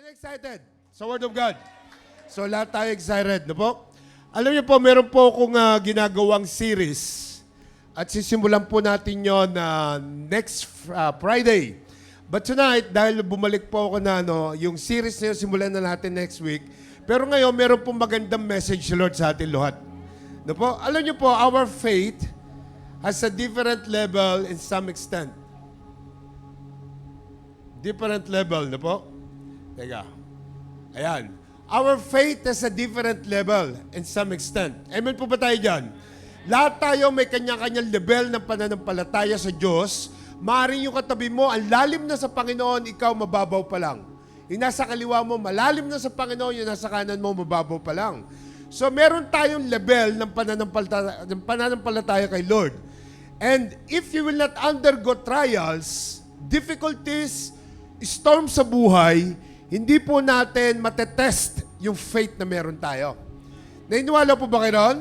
Excited sa Word of God. So lahat tayo excited, no po? Alam niyo po, meron po akong ginagawang series at sisimulan po natin yon next Friday. But tonight, dahil bumalik po ako na yung series na yun, simulan na natin next week. Pero ngayon, meron pong magandang message si Lord sa atin lahat. No po? Alam niyo po, our faith has a different level in some extent. Different level, no po? Teka. Ayan. Our faith has a different level in some extent. Amen po ba tayo dyan? Lahat tayo may kanya-kanyang level ng pananampalataya sa Diyos. Maaaring yung katabi mo, ang lalim na sa Panginoon, ikaw mababaw pa lang. Yung nasa kaliwa mo, malalim na sa Panginoon, yung nasa kanan mo, mababaw pa lang. So meron tayong level ng pananampalataya kay Lord. And if you will not undergo trials, difficulties, storm sa buhay, hindi po natin matetest yung faith na meron tayo. Nainiwala po ba kayo ron?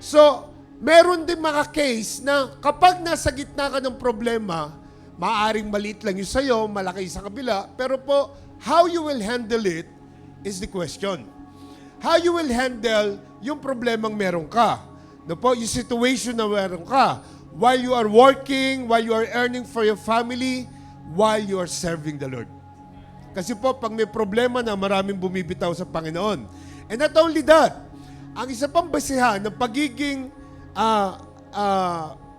So, meron din mga case na kapag nasa gitna ka ng problema, maaaring maliit lang yung sa'yo, malaki sa kabila, pero po, how you will handle it is the question. How you will handle yung problemang meron ka. No po, yung situation na meron ka. While you are working, while you are earning for your family, while you are serving the Lord. Kasi po, pag may problema na, maraming bumibitaw sa Panginoon. And not only that, ang isa pang basihan ng pagiging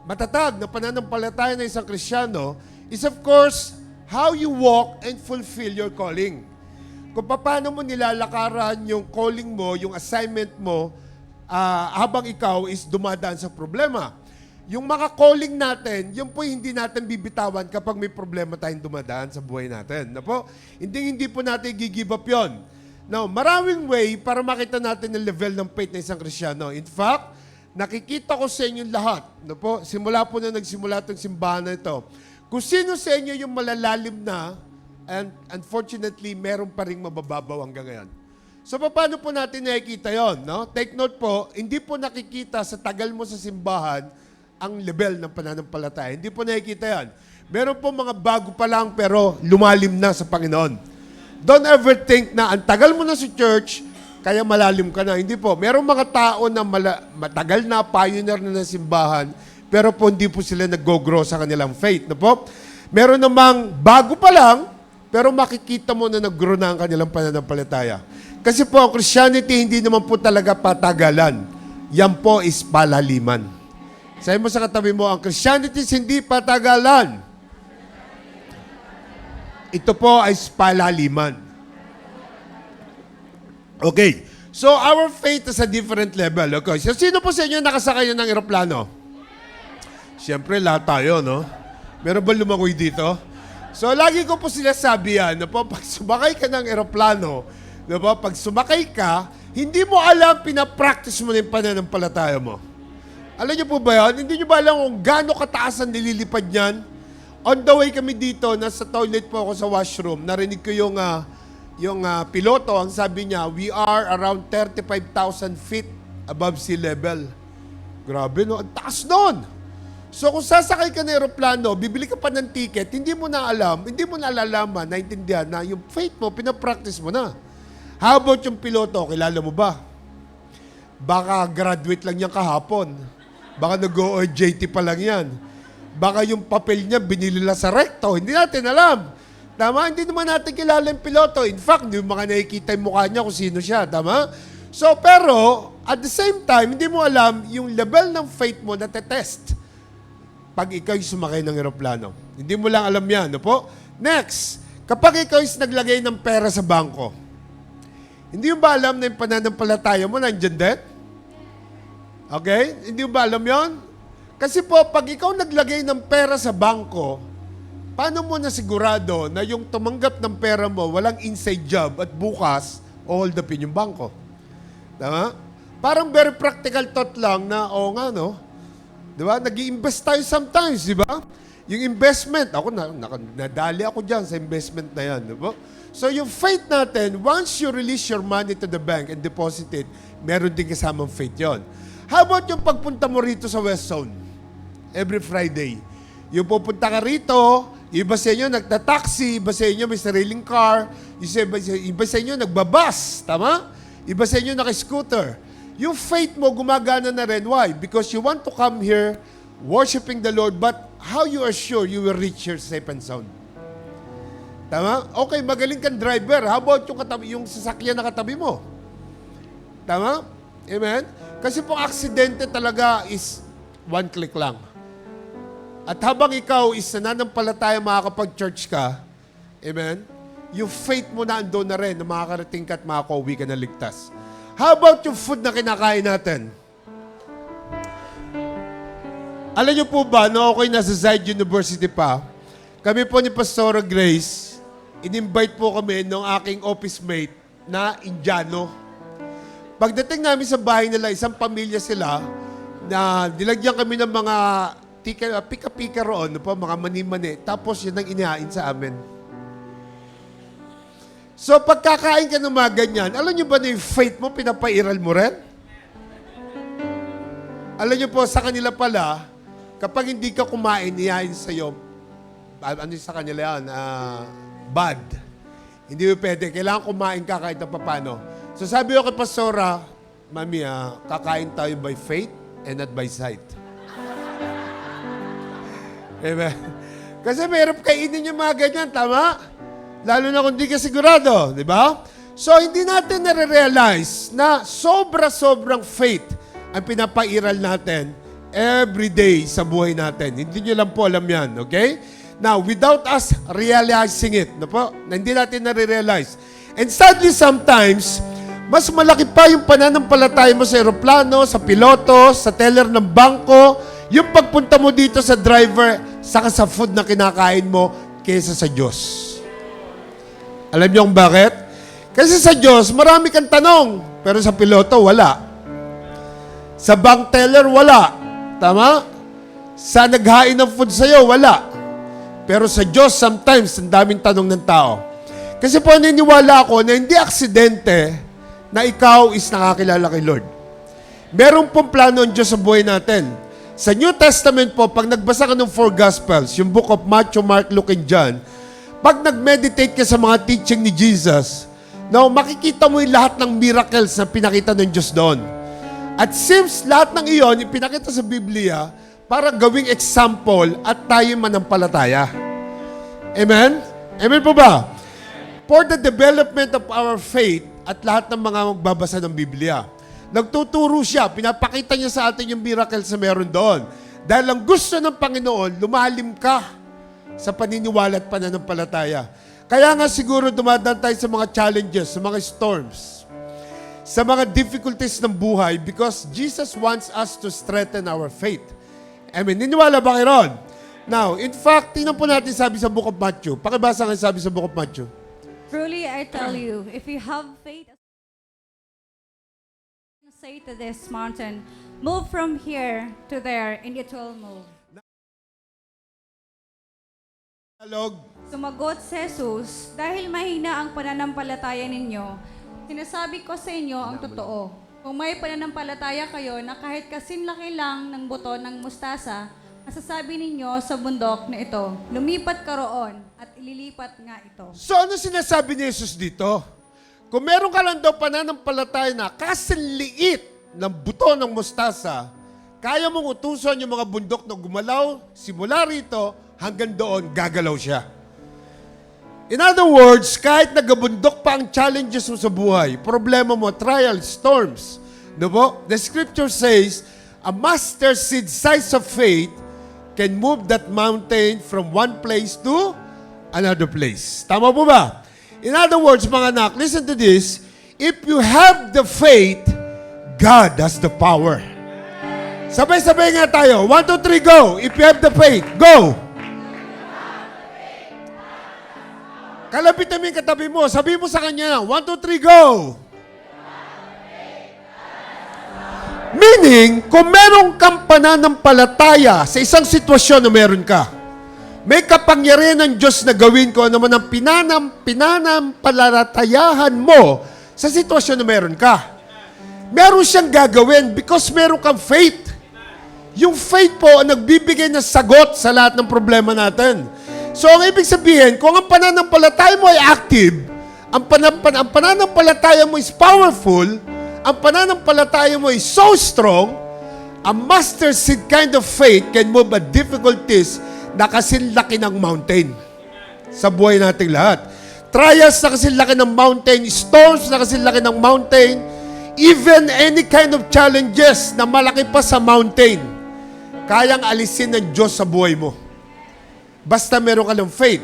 matatag na pananampalataya ng isang Kristiyano is of course, how you walk and fulfill your calling. Kung paano mo nilalakaran yung calling mo, yung assignment mo, habang ikaw is dumadaan sa problema. Yung mga calling natin, yun po hindi natin bibitawan kapag may problema tayong dumadaan sa buhay natin. Na po? Hindi po natin gigive up yun. Now, maraming way para makita natin ang level ng faith ng isang Kristiyano. In fact, nakikita ko sa inyo lahat. Na po? Simula po na nagsimula itong simbahan na ito. Kung sino sa inyo yung malalalim na, and unfortunately, meron pa rin mabababaw hanggang ngayon. So, paano po natin nakikita yon? No? Take note po, hindi po nakikita sa tagal mo sa simbahan ang level ng pananampalataya. Hindi po nakikita yan. Meron po mga bago pa lang pero lumalim na sa Panginoon. Don't ever think na ang tagal mo na sa church, kaya malalim ka na. Hindi po. Merong mga tao na matagal na, pioneer na ng simbahan, pero po hindi po sila nag-go-grow sa kanilang faith. No po? Meron namang bago pa lang, pero makikita mo na nag-grow na ang kanilang pananampalataya. Kasi po, ang Christianity hindi naman po talaga patagalan. Yan po is palaliman. Sabi mo sa katabi mo, ang Christianity hindi patagalan. Ito po ay palaliman. Okay. So, our faith is a different level. Okay. So, sino po sa inyo nakasakay ng eroplano? Siyempre, lahat tayo, no? Meron ba lumangoy dito? So, lagi ko po sila sabi yan, no po, pag sumakay ka ng eroplano, no po, pag sumakay ka, hindi mo alam, pinapractice mo na yung pananampalataya mo. Alam niyo po ba yan? Hindi niyo ba alam kung gaano kataas ang nililipad niyan? On the way kami dito, nasa toilet po ako sa washroom, narinig ko yung piloto, ang sabi niya, we are around 35,000 feet above sea level. Grabe, no? Ang taas nun! So kung sasakay ka ng aeroplano, bibili ka pa ng ticket, hindi mo na alam, hindi mo na alalaman, naintindihan na yung faith mo, pinapractice mo na. How about yung piloto? Kilala mo ba? Baka graduate lang niya kahapon. Baka nag-OJT pa lang yan. Baka yung papel niya binili lang sa recto. Hindi natin alam. Tama? Hindi naman natin kilala yung piloto. In fact, hindi mo mga nakikita yung mukha niya kung sino siya. Tama? So, pero, at the same time, hindi mo alam yung level ng faith mo na te-test pag ikaw yung sumakay ng eroplano. Hindi mo lang alam yan. No po? Next, kapag ikaw yung naglagay ng pera sa bangko, hindi mo ba alam na yung pananampalataya mo nandiyan din? Okay? Hindi mo ba alam yon? Kasi po, pag ikaw naglagay ng pera sa bangko, paano mo nasigurado na yung tumanggap ng pera mo, walang inside job at bukas, hold upin yung bangko? Tama? Parang very practical thought lang na, oo nga, no? Di ba? Nag-i-invest tayo sometimes, di ba? Yung investment, ako, nadali ako dyan sa investment na yan, di ba? So yung faith natin, once you release your money to the bank and deposit it, meron din kasamang faith yon. How about yung pagpunta mo rito sa West Zone? Every Friday. Yung pupunta ka rito, Iba sa inyo nagta-taxi, iba sa inyo may sariling car, iba sa inyo nagbabas, tama? Iba sa inyo naka-scooter. Yung faith mo gumagana na rin. Why? Because you want to come here worshiping the Lord, but how you are sure you will reach here safe and sound? Tama? Okay, magaling kang driver. How about yung sasakyan na katabi mo? Tama? Amen? Kasi po aksidente talaga is one click lang. At habang ikaw is nananampalataya makakapag-church ka, amen, yung faith mo na ando na rin na makakarating ka at makakauwi ka na ligtas. How about yung food na kinakain natin? Alam niyo po ba, no, okay nasa Zayed University pa, kami po ni Pastora Grace, in-invite po kami ng aking office mate na Indiano. Pagdating namin sa bahay nila, isang pamilya sila, na nilagyan kami ng mga pika-pika roon, po, mga mani-mani, tapos yun ang inihain sa amin. So, pagkakain ka ng mga ganyan, alam niyo ba na yung faith mo, pinapairal mo rin? Alam niyo po, sa kanila pala, kapag hindi ka kumain, ihain sa'yo, ano sa kanila yan? Bad. Hindi mo pwede. Kailangan kumain ka kahit na papano. So sabi ko kay Pastora, Mami, kakain tayo by faith and not by sight. Amen. Kasi mahirap kainin yung mga ganyan, tama? Lalo na kung di ka sigurado, di ba? So hindi natin nare-realize na sobra-sobrang faith ang pinapairal natin every day sa buhay natin. Hindi nyo lang po alam yan, okay? Now, without us realizing it, no po, na hindi natin nare-realize. And sadly, sometimes, mas malaki pa yung pananampalataya mo sa aeroplano, sa piloto, sa teller ng bangko, yung pagpunta mo dito sa driver, saka sa food na kinakain mo, kaysa sa Diyos. Alam niyo kung bakit? Kasi sa Diyos, marami kang tanong, pero sa piloto, wala. Sa bank teller, wala. Tama? Sa naghain ng food sa'yo, wala. Pero sa Diyos, sometimes, ang daming tanong ng tao. Kasi po, naniniwala ako na hindi aksidente na ikaw is nakakilala kay Lord. Meron pong plano ang Diyos sa buhay natin. Sa New Testament po, pag nagbasa ka ng 4 Gospels, yung book of Matthew, Mark, Luke, and John, pag nag-meditate ka sa mga teaching ni Jesus, now, makikita mo yung lahat ng miracles na pinakita ng Diyos doon. At since lahat ng iyon, ipinakita sa Biblia, para gawing example at tayo manampalataya. Amen? Amen po ba? For the development of our faith at lahat ng mga magbabasa ng Biblia. Nagtuturo siya, pinapakita niya sa atin yung miracles na meron doon. Dahil ang gusto ng Panginoon, lumalim ka sa paniniwala at pananampalataya. Kaya nga siguro dumadaan tayo sa mga challenges, sa mga storms, sa mga difficulties ng buhay because Jesus wants us to strengthen our faith. Amen. Niniwala ba kayo ron? Now, in fact, tingnan po natin sabi sa Book of Matthew. Pakibasa nga sabi sa Book of Matthew. Truly, I tell you, if you have faith, say to this mountain, move from here to there, and it will move. Dialog. Sumagot si Jesus, dahil mahina ang pananampalataya ninyo, sinasabi ko sa inyo ang totoo. Kung may pananampalataya kayo na kahit kasinlaki lang ng buto ng mustasa, masasabi ninyo sa bundok na ito, lumipat ka roon at ililipat nga ito. So ano sinasabi ni Jesus dito? Kung meron ka lang daw pananampalataya na kasinliit ng buto ng mustasa, kaya mong utusan yung mga bundok na gumalaw, simula rito hanggang doon, gagalaw siya. In other words, kahit nagabundok pa ang challenges mo sa buhay, problema mo, trials, storms, no po? The scripture says, a mustard seed size of faith can move that mountain from one place to another place. Tama po ba? In other words, mga anak, listen to this. If you have the faith, God has the power. Sabay-sabay nga tayo. 1, 2, 3, go! If you have the faith, go! Kalapit namin katabi mo. Sabi mo sa kanya, 1, 2, 3, go! Meaning, kung meron kang pananampalataya sa isang sitwasyon na meron ka, may kapangyarihan ng Diyos na gawin ko naman ang pinanampalatayahan mo sa sitwasyon na meron ka. Meron siyang gagawin because meron kang faith. Yung faith po ang nagbibigay ng sagot sa lahat ng problema natin. So, ang ibig sabihin, kung ang pananampalataya mo ay active, ang pananampalataya mo is powerful, ang pananampalataya mo is so strong, a mustard seed kind of faith can move a difficulties na kasinlaki ng mountain sa buhay nating lahat. Trials na kasinlaki ng mountain, storms na kasinlaki ng mountain, even any kind of challenges na malaki pa sa mountain, kayang alisin ng Diyos sa buhay mo. Basta meron ka ng faith.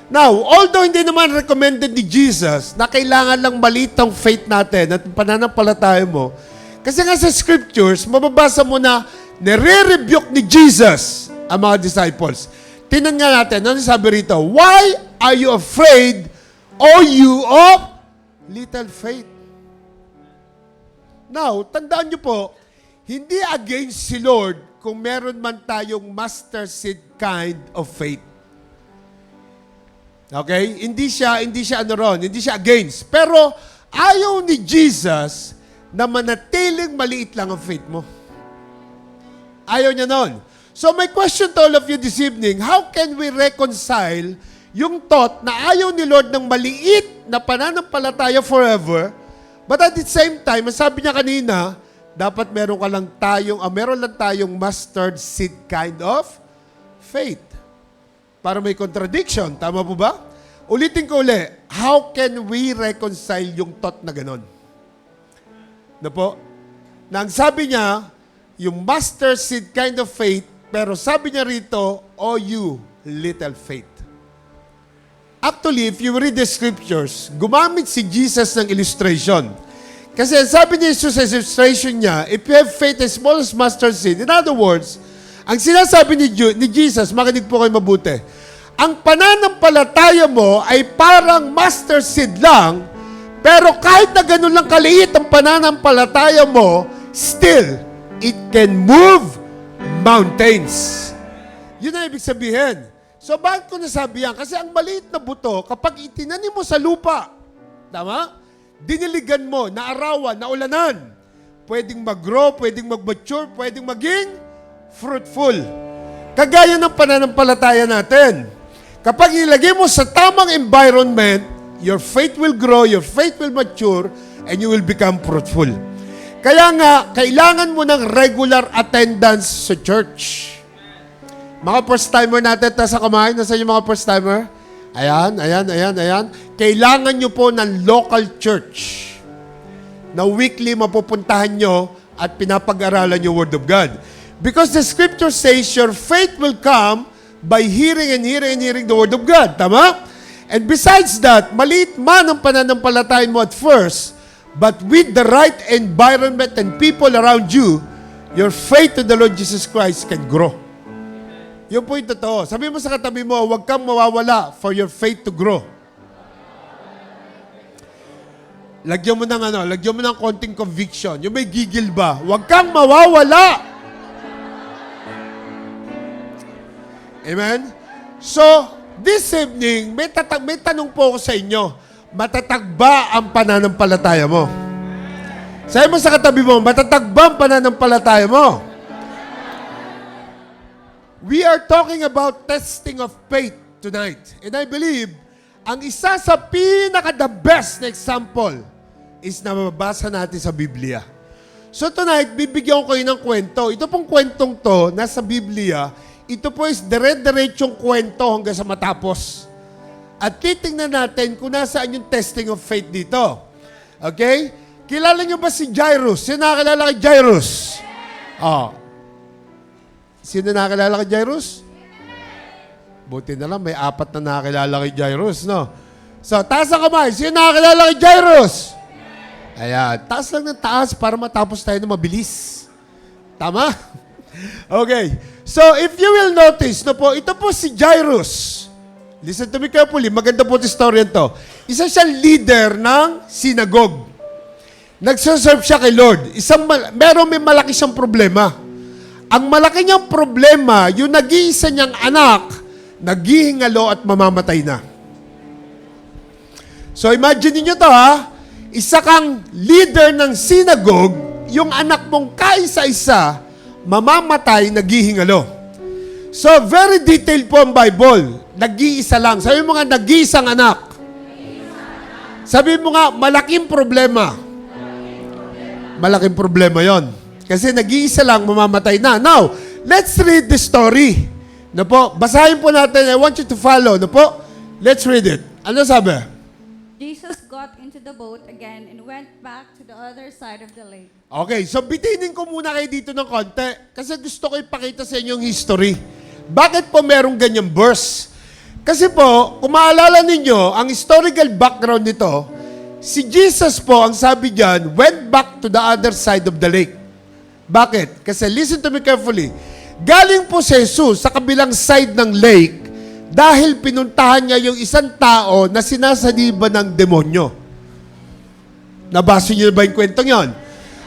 Now, although hindi naman recommended ni Jesus na kailangan lang maliit ang faith natin at pananampalataya mo, kasi nga sa scriptures, mababasa mo na nire-rebuke ni Jesus ang mga disciples. Tingnan nga natin, ano sabi rito? Why are you afraid, O you of little faith? Now, tandaan nyo po, hindi against si Lord kung meron man tayong mustard seed kind of faith. Okay? Hindi siya against. Pero ayaw ni Jesus na manatiling maliit lang ang faith mo. Ayaw niya nun. So my question to all of you this evening, how can we reconcile yung thought na ayaw ni Lord ng maliit na pananampalataya forever, but at the same time, sabi niya kanina, dapat meron lang tayong mustard seed kind of faith. Para may contradiction. Tama po ba? Ulitin ko uli. How can we reconcile yung thought na ganon? Na po? Na ang sabi niya, yung mustard seed kind of faith, pero sabi niya rito, oh you little faith. Actually, if you read the scriptures, gumamit si Jesus ng illustration. Kasi sabi ni Jesus sa illustration niya, if you have faith as small as mustard seed, in other words, ang sinasabi ni Jesus, makinig po kayo mabuti, ang pananampalataya mo ay parang mustard seed lang, pero kahit na ganun lang kaliit ang pananampalataya mo, still, it can move mountains. Yun ang ibig sabihin. So, bakit ko nasabi yan? Kasi ang maliit na buto, kapag itinanim mo sa lupa, tama? Diniligan mo, naarawan, naulanan, pwedeng mag-grow, pwedeng mag-mature, pwedeng maging fruitful. Kagaya ng pananampalataya natin. Kapag ilagay mo sa tamang environment, your faith will grow, your faith will mature, and you will become fruitful. Kaya nga, kailangan mo ng regular attendance sa church. Mga first-timer natin, sa kamay, nasa yung mga first-timer? Ayan. Kailangan nyo po ng local church na weekly mapupuntahan nyo at pinapag-aralan yung Word of God. Because the Scripture says your faith will come by hearing and hearing the Word of God. Tama? And besides that, maliit man ang pananampalatayan mo at first, but with the right environment and people around you, your faith to the Lord Jesus Christ can grow. Yun po yung totoo. Sabi mo sa katabi mo, huwag kang mawawala for your faith to grow. Lagyan mo ng konting conviction. Yung may gigil ba? Huwag kang mawawala. Amen? So, this evening, may tanong po ako sa inyo. Matatag ba ang pananampalataya mo? Sabi mo sa katabi mo, matatag ba ang pananampalataya mo? We are talking about testing of faith tonight. And I believe, ang isa sa pinaka-the best na example is na mababasa natin sa Biblia. So tonight, bibigyan ko kayo ng kwento. Ito pong kwentong to, nasa Biblia, ito po is dire-diretsong kwento hanggang sa matapos. At titingnan natin kung nasaan yung testing of faith dito. Okay? Kilala nyo ba si Jairus? Sino nakakilala kay Jairus? Sino nakakilala kay Jairus? Buti na lang, may 4 na nakakilala kay Jairus, no? So, taas ang kamay. Sino nakakilala kay Jairus? Ayan, taas lang ng taas para matapos tayo na mabilis. Tama? Okay. So, if you will notice, no po, ito po si Jairus. Listen to me carefully. Maganda po yung story to. Isa siyang leader ng synagogue. Nagsaserve siya kay Lord. May malaki siyang problema. Ang malaki niyang problema, yung nag-iisa niyang anak, naghihingalo at mamamatay na. So imagine niyo to ha, isa kang leader ng synagogue, yung anak mong kaisa-isa, mamamatay, naghihingalo. So, very detailed po ang Bible. Nag-iisa lang. Sabi mo nga, nag-iisang anak. Sabi mo nga, malaking problema. Malaking problema yon. Kasi nag-iisa lang, mamamatay na. Now, let's read the story. No po? Basahin po natin. I want you to follow. No po? Let's read it. Ano sabi? Jesus got into the boat again and went back to the other side of the lake. Okay, so bitinin ko muna kayo dito ng konti kasi gusto ko ipakita sa inyo yung history. Bakit po merong ganyang verse? Kasi po, kung maalala ninyo, ang historical background nito, si Jesus po, ang sabi diyan, went back to the other side of the lake. Bakit? Kasi listen to me carefully. Galing po si Jesus sa kabilang side ng lake dahil pinuntahan niya yung isang tao na sinasaniba ng demonyo. Nabasa niyo ba yung kwentong yon?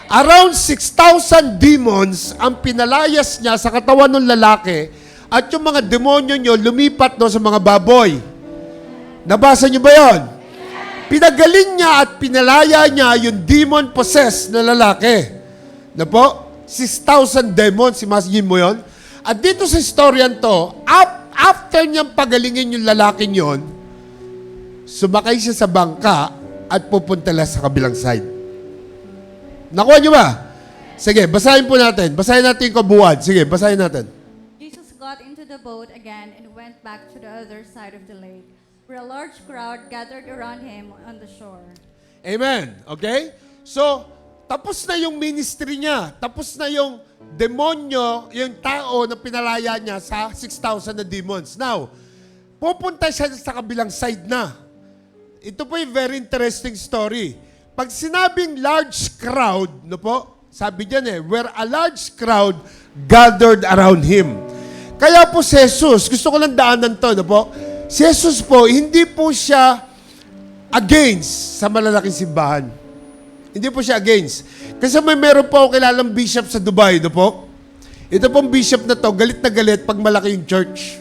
Around 6,000 demons ang pinalayas niya sa katawan ng lalaki at yung mga demonyo niyo lumipat no sa mga baboy. Nabasa niyo ba yon? Pinagaling niya at pinalaya niya yung demon-possessed na lalaki. Na po? 6,000 demons, imagine mo yon? At dito sa storyan to, after niyang pagalingin yung lalaking yon, sumakay siya sa bangka at pupunta lang sa kabilang side. Nakuha niyo ba? Sige, basahin po natin. Basahin natin yung kabuuan. Sige, basahin natin. Jesus got into the boat again and went back to the other side of the lake, where a large crowd gathered around him on the shore. Amen. Okay? So, tapos na yung ministry niya. Tapos na yung demonyo, yung tao na pinalaya niya sa 6,000 na demons. Now, pupunta siya sa kabilang side na. Ito po yung very interesting story. Pag sinabing large crowd, no po, sabi diyan where a large crowd gathered around him. Kaya po si Jesus, gusto ko lang daanan to, no po, si Jesus po, hindi po siya against sa malalaking simbahan. Hindi po siya against. Kasi meron po ako kilalang bishop sa Dubai, no po? Ito pong bishop na to, galit na galit pag malaki yung church.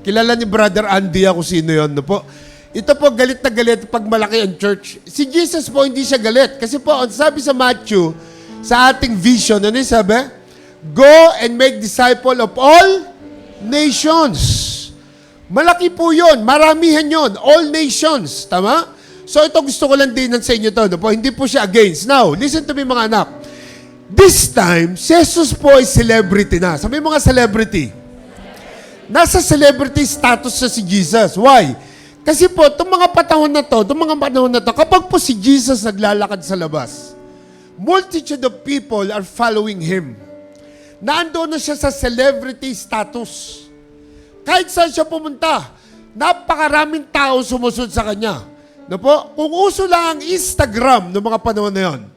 Kilala ni Brother Andy ako sino yon, no po? Ito po, galit na galit pag malaki ang church. Si Jesus po, hindi siya galit. Kasi po, ang sabi sa Matthew, sa ating vision, ano yung sabi? Go and make disciple of all nations. Malaki po yun. Maramihan yun. All nations. Tama? So ito gusto ko lang dinan sa inyo to. No po? Hindi po siya against. Now, listen to me mga anak. This time, Jesus po ay celebrity na. Sabi mga celebrity. Nasa celebrity status na si Jesus. Why? Kasi po, itong mga panahon na to, kapag po si Jesus naglalakad sa labas, multitude of people are following Him. Naandun na siya sa celebrity status. Kahit saan siya pumunta, napakaraming tao sumusunod sa Kanya. No po? Kung uso lang ang Instagram noong mga panahon na yon,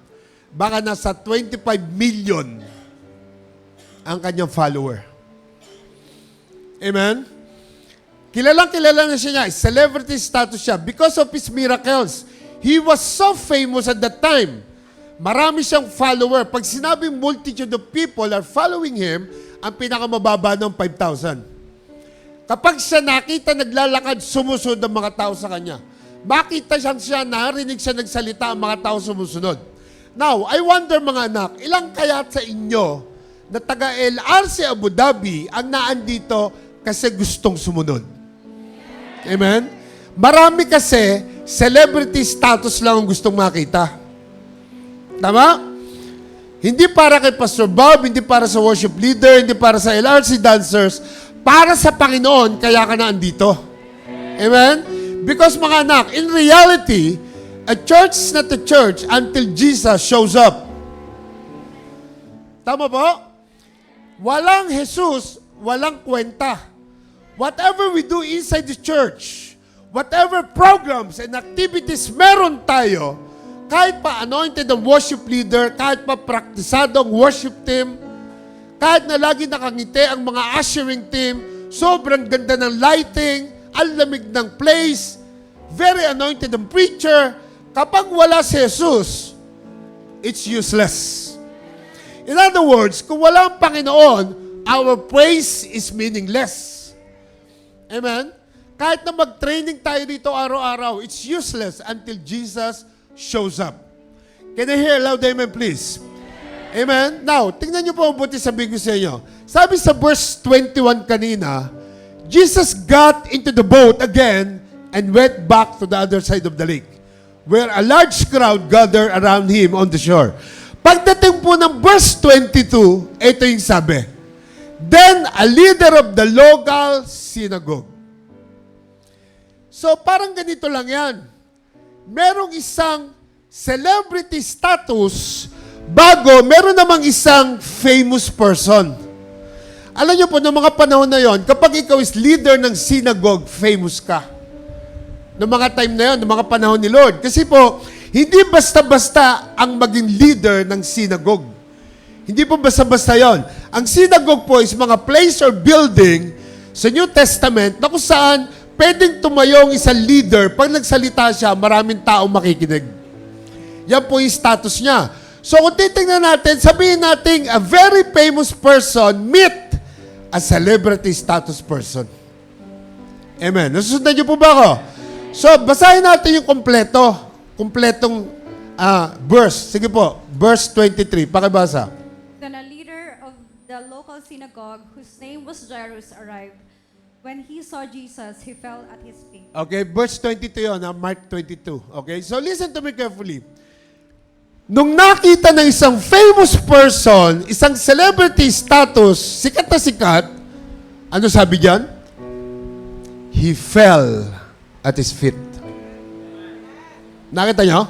baka nasa 25 million ang kanyang follower. Amen? Kilala na siya niya. Celebrity status siya. Because of his miracles, he was so famous at that time. Marami siyang follower. Pag sinabing multitude of people are following him, ang pinakamababa ng 5,000. Kapag siya nakita naglalakad, sumusunod ang mga tao sa kanya. Makita siya, narinig siya nagsalita, ang mga tao sumusunod. Now, I wonder mga anak, ilang kaya sa inyo na taga LRC Abu Dhabi ang naandito kasi gustong sumunod? Amen? Marami kasi, celebrity status lang ang gustong makita. Tama? Hindi para kay Pastor Bob, hindi para sa worship leader, hindi para sa LRC dancers, para sa Panginoon, kaya ka na andito. Amen? Because mga anak, in reality, a church is not a church until Jesus shows up. Tama po? Walang Jesus, walang kwenta. Whatever we do inside the church, whatever programs and activities meron tayo, kahit pa anointed ang worship leader, kahit pa praktisado ang worship team, kahit na lagi nakangiti ang mga ushering team, sobrang ganda ng lighting, ang lamig ng place, very anointed ang preacher, kapag wala si Jesus, it's useless. In other words, kung wala ang Panginoon, our praise is meaningless. Amen? Kahit na mag-training tayo dito araw-araw, it's useless until Jesus shows up. Can I hear a loud amen, please? Amen? Now, tingnan niyo po ang buti sabihin ko sa inyo. Sabi sa verse 21 kanina, Jesus got into the boat again and went back to the other side of the lake, where a large crowd gathered around him on the shore. Pagdating po ng verse 22, ito yung sabi, then a leader of the local synagogue. So parang ganito lang yan. Merong isang celebrity status bago meron namang isang famous person. Alam niyo po, noong mga panahon na yon, kapag ikaw is leader ng synagogue, famous ka. Noong mga time na yon, noong mga panahon ni Lord. Kasi po, hindi basta-basta ang maging leader ng synagogue. Hindi po basta-basta yon. Ang synagogue po is mga place or building sa New Testament na kung saan pwedeng tumayong isang leader. Pag nagsalita siya, maraming taong makikinig. Yan po yung status niya. So kung titingnan natin, sabihin natin, a very famous person meet a celebrity status person. Amen. Nasusundan niyo po ba ako? So, basahin natin yung kompletong verse. Sige po, verse 23. Pakibasa. Then a leader of the local synagogue, whose name was Jairus, arrived. When he saw Jesus, he fell at his feet. Okay, verse 22 yun, Mark 22. Okay, so listen to me carefully. Nung nakita ng isang famous person, isang celebrity status, sikat na sikat, ano sabi diyan? He fell at his feet. Nakita nyo?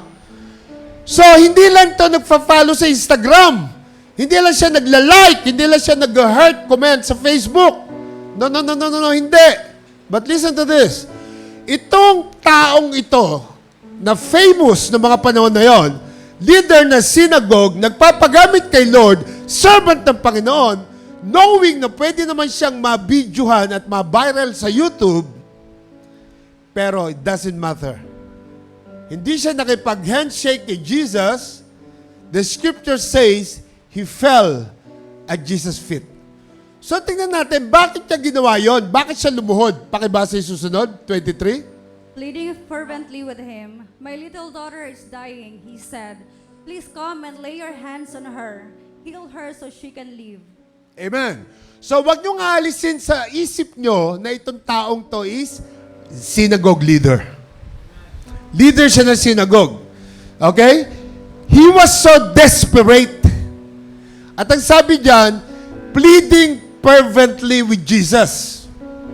So, hindi lang to nagpa-follow sa Instagram. Hindi lang siya nagla-like. Hindi lang siya nag-heart comment sa Facebook. No, hindi. But listen to this. Itong taong ito, na famous na mga panahon na yon, leader na synagogue, nagpapagamit kay Lord, servant ng Panginoon, knowing na pwede naman siyang ma-videohan at ma-viral sa YouTube, pero it doesn't matter. Hindi siya nakipag-handshake kay Jesus. The scripture says, he fell at Jesus' feet. So tingnan natin, bakit niya ginawa yon? Bakit siya lumuhod? Pakibasa yung susunod, 23. Pleading fervently with him, my little daughter is dying, he said. Please come and lay your hands on her. Heal her so she can live. Amen. So wag niyong aalisin sa isip nyo na itong taong to is synagogue leader. Leader siya ng synagogue. Okay? He was so desperate. At ang sabi diyan, pleading fervently with Jesus.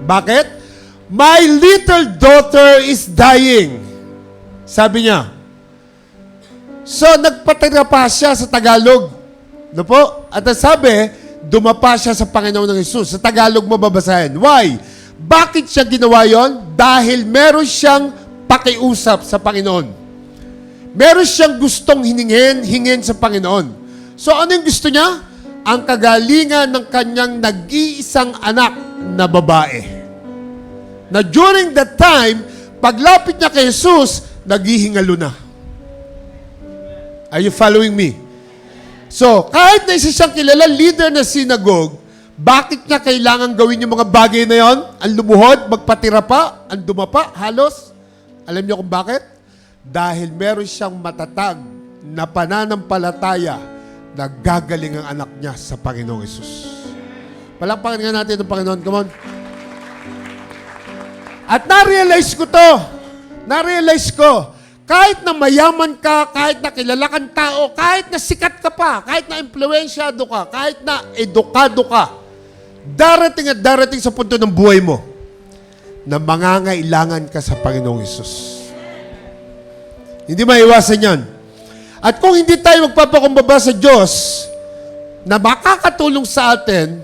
Bakit? My little daughter is dying. Sabi niya. So, nagpatira pa siya sa Tagalog. No po? At ang sabi, dumapa siya sa Panginoon ng Hesus. Sa Tagalog mababasahin. Why? Bakit siya ginawa yon? Dahil meron siyang pakiusap sa Panginoon. Meron siyang gustong hingin sa Panginoon. So, ano yung gusto niya? Ang kagalingan ng kanyang nag-iisang anak na babae. Na during that time, paglapit niya kay Jesus, naghihingalo na. Are you following me? So, kahit na isa siyang kilala leader na synagogue, bakit niya kailangan gawin yung mga bagay na yon? Ang lumuhod, magpatira pa, ang dumapa, halos. Alam niyo kung bakit? Dahil meron siyang matatag na pananampalataya na gagaling ang anak niya sa Panginoong Hesus. Palakpakan nga natin ang Panginoon. Come on. At na-realize ko to. Na-realize ko. Kahit na mayaman ka, kahit na kilala kang tao, kahit na sikat ka pa, kahit na impluensyado ka, kahit na edukado ka, darating at darating sa punto ng buhay mo na mangangailangan ka sa Panginoong Hesus. Hindi maiwasan yan. At kung hindi tayo magpapakumbaba sa Diyos na makakatulong sa atin,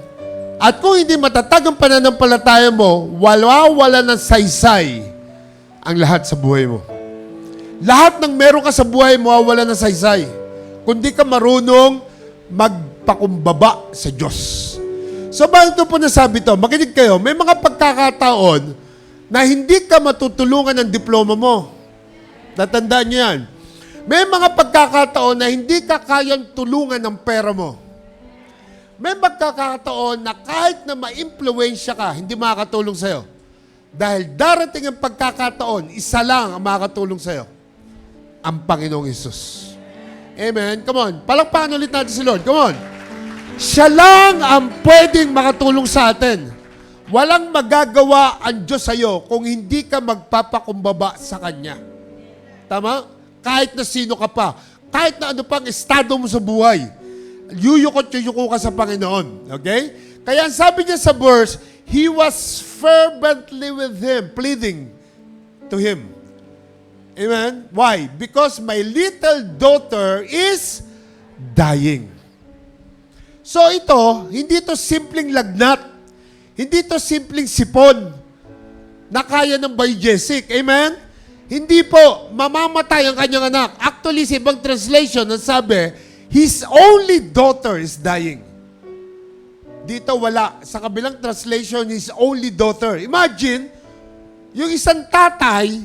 at kung hindi matatag ang pananampalataya mo, wala ng saysay ang lahat sa buhay mo. Lahat ng meron ka sa buhay mo, wala ng saysay. Kundi ka marunong magpakumbaba sa Diyos. So, bakit ko po nasabi to? Makinig kayo, may mga pagkakataon na hindi ka matutulungan ng diploma mo. Tatandaan nyo yan. May mga pagkakataon na hindi ka kayang tulungan ng pera mo. May pagkakataon na kahit na ma-impluensya ka, hindi makakatulong sa'yo. Dahil darating ang pagkakataon, isa lang ang makakatulong sa'yo. Ang Panginoong Hesus. Amen. Come on. Palakpakan ulit natin si Lord. Come on. Siya lang ang pwedeng makatulong sa atin. Walang magagawa ang Diyos sa'yo kung hindi ka magpapakumbaba sa Kanya. Tama? Kahit na sino ka pa. Kahit na ano pang estado mo sa buhay. Yuyuko ka sa Panginoon. Okay? Kaya ang sabi niya sa verse, he was fervently with him, pleading to him. Amen? Why? Because my little daughter is dying. So ito, hindi ito simpleng lagnat. Hindi ito simpleng sipon na kaya ng biogesic. Amen? Hindi po, mamamatay ang kanyang anak. Actually, sa ibang translation, ang sabi, his only daughter is dying. Dito wala. Sa kabilang translation, his only daughter. Imagine, yung isang tatay,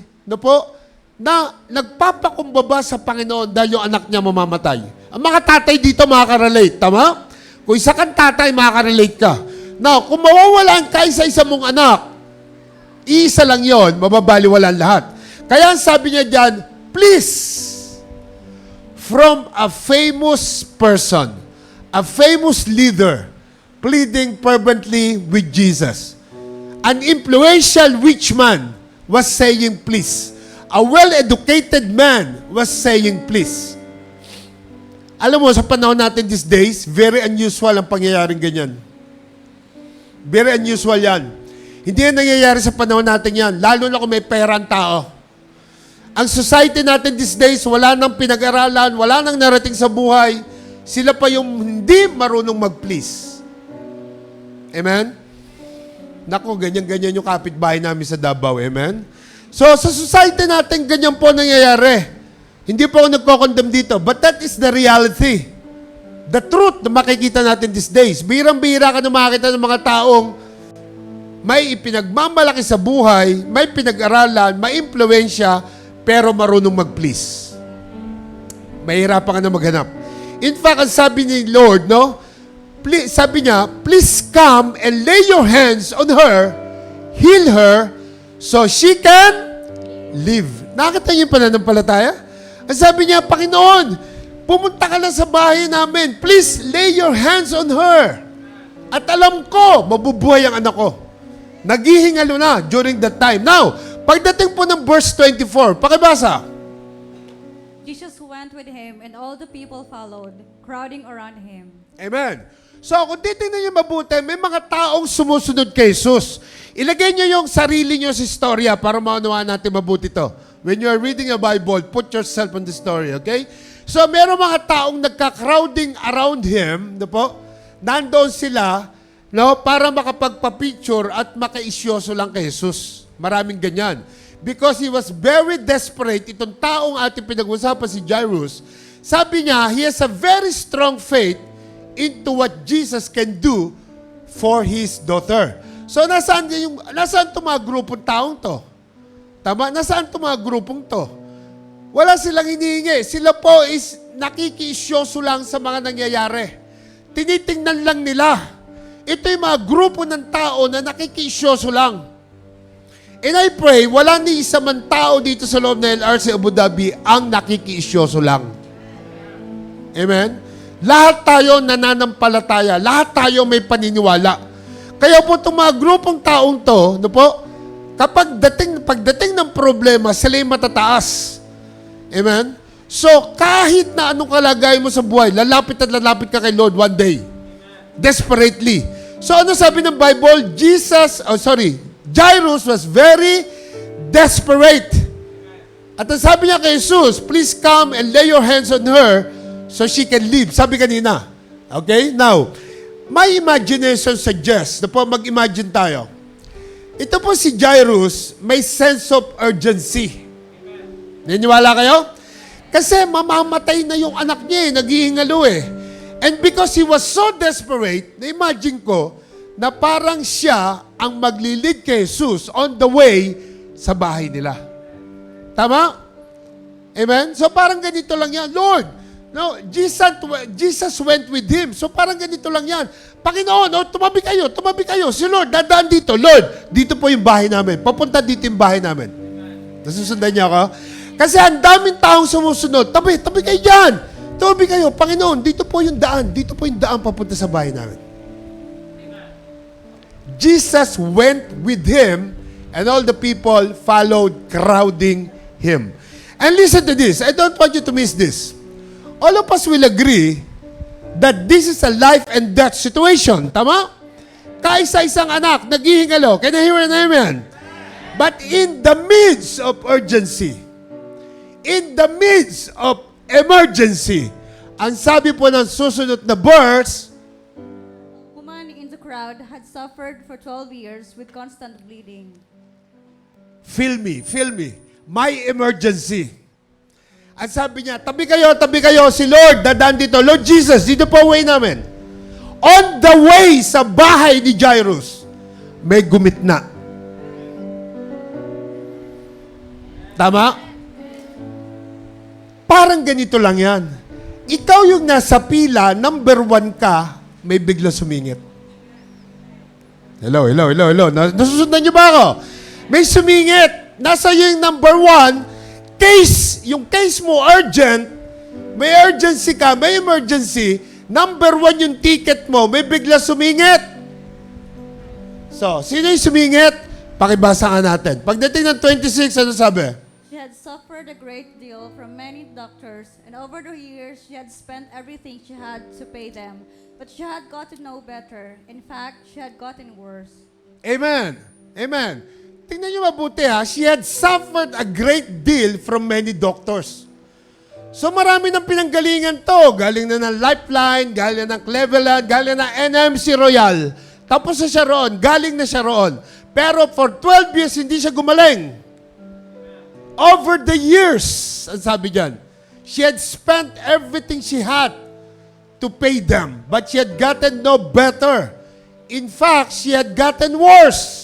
na nagpapakumbaba sa Panginoon dahil yung anak niya mamamatay. Ang mga tatay dito makaka-relate. Tama? Kung isa kang tatay, makaka-relate ka. Now, kung mawawalan ka isa-isa mong anak, iisa lang yon, mababaliwalan lahat. Kaya ang sabi niya dyan, please, from a famous person, a famous leader, pleading fervently with Jesus. An influential rich man was saying please. A well-educated man was saying please. Alam mo, sa panahon natin these days, very unusual ang pangyayaring ganyan. Very unusual yan. Hindi yan nangyayari sa panahon natin yan, lalo na kung may pera ang tao. Ang society natin these days, wala nang pinag-aralan, wala nang narating sa buhay, sila pa yung hindi marunong mag-please. Amen? Naku, ganyan-ganyan yung kapitbahay namin sa Davao. Amen? So, sa society natin, ganyan po nangyayari. Hindi po ako nagko-condemn dito, but that is the reality. The truth na makikita natin these days. Birang-bira ka na makakita ng mga taong may ipinagmamalaki sa buhay, may pinag-aralan, may impluensya, pero marunong mag-please. Mahirapan ka na maghanap. In fact, ang sabi ni Lord, sabi niya, please come and lay your hands on her, heal her, so she can live. Nakita niyo yung pananampalataya? Ang sabi niya, Panginoon, pumunta ka lang sa bahay namin. Please lay your hands on her. At alam ko, mabubuhay ang anak ko. Naghihingalo na during that time. Now, pagdating po ng verse 24, pakibasa. Jesus went with him and all the people followed, crowding around him. Amen. So, kung titingnan niyo mabuti, may mga taong sumusunod kay Jesus. Ilagay niyo yung sarili niyo sa istorya para maunawaan natin mabuti to. When you are reading a Bible, put yourself on the story, okay? So, meron mga taong nagka-crowding around him, nandoon sila, para makapagpa-picture at makaisyoso lang kay Jesus. Maraming ganyan. Because he was very desperate, itong taong ating pinag-usapan si Jairus, sabi niya, he has a very strong faith into what Jesus can do for his daughter. So, nasaan itong mga grupong taong to? Tama? Nasaan itong mga grupong to? Wala silang hinihingi. Sila po is nakikiisyoso lang sa mga nangyayari. Tinitingnan lang nila. Ito yung mga grupo ng tao na nakikiisyoso lang. And I pray, wala ni isa man tao dito sa loob ng LRC Abu Dhabi ang nakikiisyoso lang. Amen? Lahat tayo nananampalataya. Lahat tayo may paniniwala. Kaya po itong mga grupong taong to, pagdating ng problema, sila yung matataas. Amen? So, kahit na anong kalagay mo sa buhay, lalapit at lalapit ka kay Lord one day. Desperately. So, ano sabi ng Bible? Jairus was very desperate. At ang sabi niya kay Jesus, please come and lay your hands on her so she can live. Sabi kanina. Okay? Now, my imagination suggests, mag-imagine tayo. Ito po si Jairus, may sense of urgency. Niniwala kayo? Kasi mamamatay na yung anak niya naghihingalo And because he was so desperate, na-imagine ko na parang siya ang maglilid kay Jesus on the way sa bahay nila. Tama? Amen? So parang ganito lang yan. Lord, Jesus went with him. So parang ganito lang yan. Panginoon, tumabi kayo. Si Lord, dadaan dito. Lord, dito po yung bahay namin. Papunta dito yung bahay namin. Nasusundan niya ako? Kasi ang daming taong sumusunod. Tabi kayo dyan. Tubi kayo, Panginoon, dito po yung daan. Dito po yung daan papunta sa bahay namin. Jesus went with him and all the people followed, crowding him. And listen to this. I don't want you to miss this. All of us will agree that this is a life and death situation. Tama? Kaisa-isang anak, naghihingalo. Can I hear an amen? But in the midst of urgency, in the midst of emergency, ang sabi po ng susunod na verse, Woman in the crowd had suffered for 12 years with constant bleeding. feel me, my emergency. At sabi niya, tabi kayo, si Lord, dadaan dito. Lord Jesus, dito po way namin. On the way sa bahay ni Jairus, may gumitna. Tama? Parang ganito lang yan. Ikaw yung nasa pila, number 1 ka, may bigla sumingit. Hello. Nasusundan niyo ba ako? May sumingit. Nasa yung number 1, yung case mo urgent, may urgency ka, may emergency, number 1 yung ticket mo, may bigla sumingit. So, sino yung sumingit? Pakibasa nga natin. Pagdating ng 26, ano sabi? She had suffered a great deal from many doctors, and over the years she had spent everything she had to pay them. But she had gotten no better. In fact, she had gotten worse. Amen. Tingnan niyo mabuti ha. She had suffered a great deal from many doctors. So marami ng pinanggalingan to. Galing na ng Lifeline, galing na ng Cleveland, galing na NMC Royal. Tapos na siya roon, galing na siya roon. Pero for 12 years, hindi siya gumaling. Over the years, ang sabi dyan, she had spent everything she had to pay them. But she had gotten no better. In fact, she had gotten worse.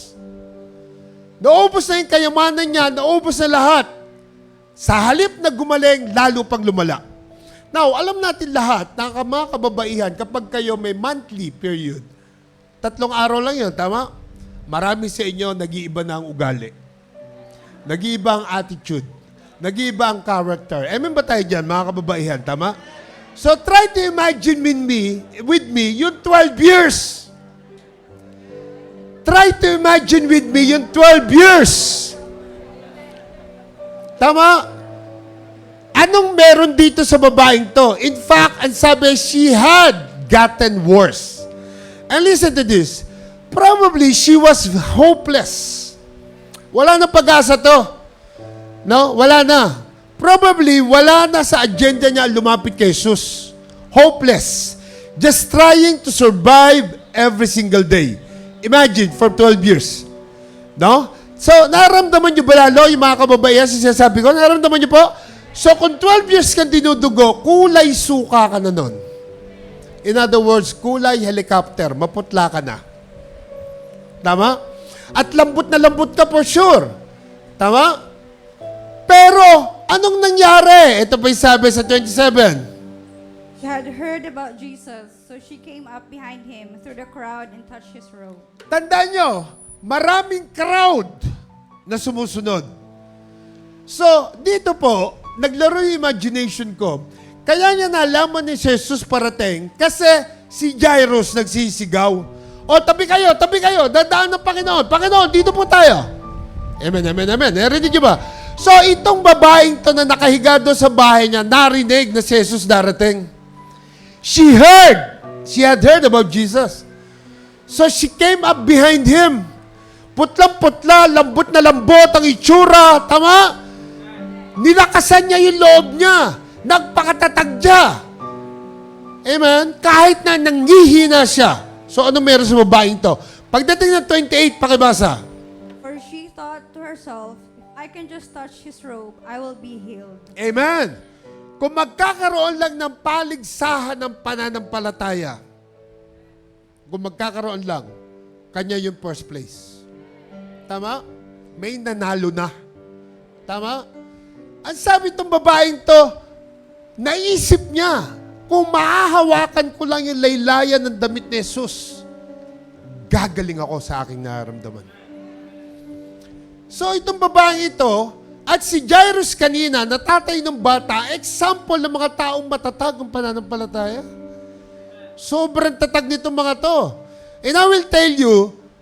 Naubos na yung kayamanan niya, naubos na lahat. Sa halip na gumaling, lalo pang lumala. Now, alam natin lahat, mga kababaihan, kapag kayo may monthly period, 3 araw lang yun, tama? Marami sa inyo, nag-iiba na ang ugali. Nag-iiba ang attitude. Nag-iiba ang character. Amen ba tayo dyan, mga kababaihan, tama? So, try to imagine with me, yung 12 years. Try to imagine with me yung 12 years. Tama? Anong meron dito sa babaeng to? In fact, ang sabi, she had gotten worse. And listen to this. Probably, she was hopeless. Wala na pag-asa to. No? Wala na. Probably, wala na sa agenda niya lumapit kay Jesus. Hopeless. Just trying to survive every single day. Imagine, for 12 years. No? So, naramdaman niyo ba lalo yung mga kababaihan sa sinasabi ko? Naramdaman niyo po? So, kung 12 years kang dinudugo, kulay suka ka na nun. In other words, kulay helicopter, maputla ka na. Tama? At lambot na lambot ka for sure. Tama? Pero, anong nangyari? Ito pa yung sabi sa 27. She had heard about Jesus, so she came up behind him through the crowd and touched his robe. Tandaan nyo, maraming crowd na sumusunod. So, dito po, naglaro yung imagination ko. Kaya niya nalaman ni Jesus parating kasi si Jairus nagsisigaw. O, tabi kayo, dadaan ng Panginoon. Panginoon, dito po tayo. Amen. Narinig niyo ba? So, itong babaeng to na nakahiga doon sa bahay niya, narinig na si Jesus darating. She had heard about Jesus. So, she came up behind him. Putlang-putla, lambot na lambot ang itsura. Tama? Nilakasan niya yung loob niya. Nagpakatatag niya. Amen? Kahit na nanghihina siya. So, ano meron sa babaeng to? Pagdating ng 28, pakibasa. For she thought to herself, if I can just touch his robe, I will be healed. Amen. Kung magkakaroon lang ng paligsahan ng pananampalataya, kung magkakaroon lang, kanya yung first place. Tama? May nanalo na. Tama? Ang sabi itong babaeng to, naisip niya, kung mahahawakan ko lang yung laylayan ng damit ni Jesus, gagaling ako sa aking nararamdaman. So itong babaeng ito, At si Jairus kanina, na tatay ng bata, example ng mga taong matatag ang pananampalataya. Sobrang tatag nitong mga to. And I will tell you,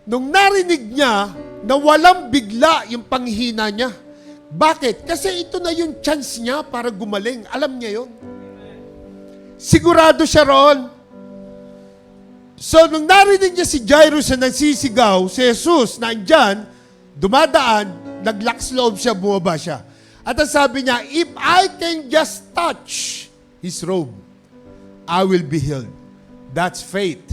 nung narinig niya na walang bigla yung panghina niya. Bakit? Kasi ito na yung chance niya para gumaling. Alam niya yun. Sigurado siya roon. So, nung narinig niya si Jairus na nagsisigaw, si Jesus na andyan, dumadaan, naglaks loob siya, bumaba siya. At ang sabi niya, if I can just touch His robe, I will be healed. That's faith.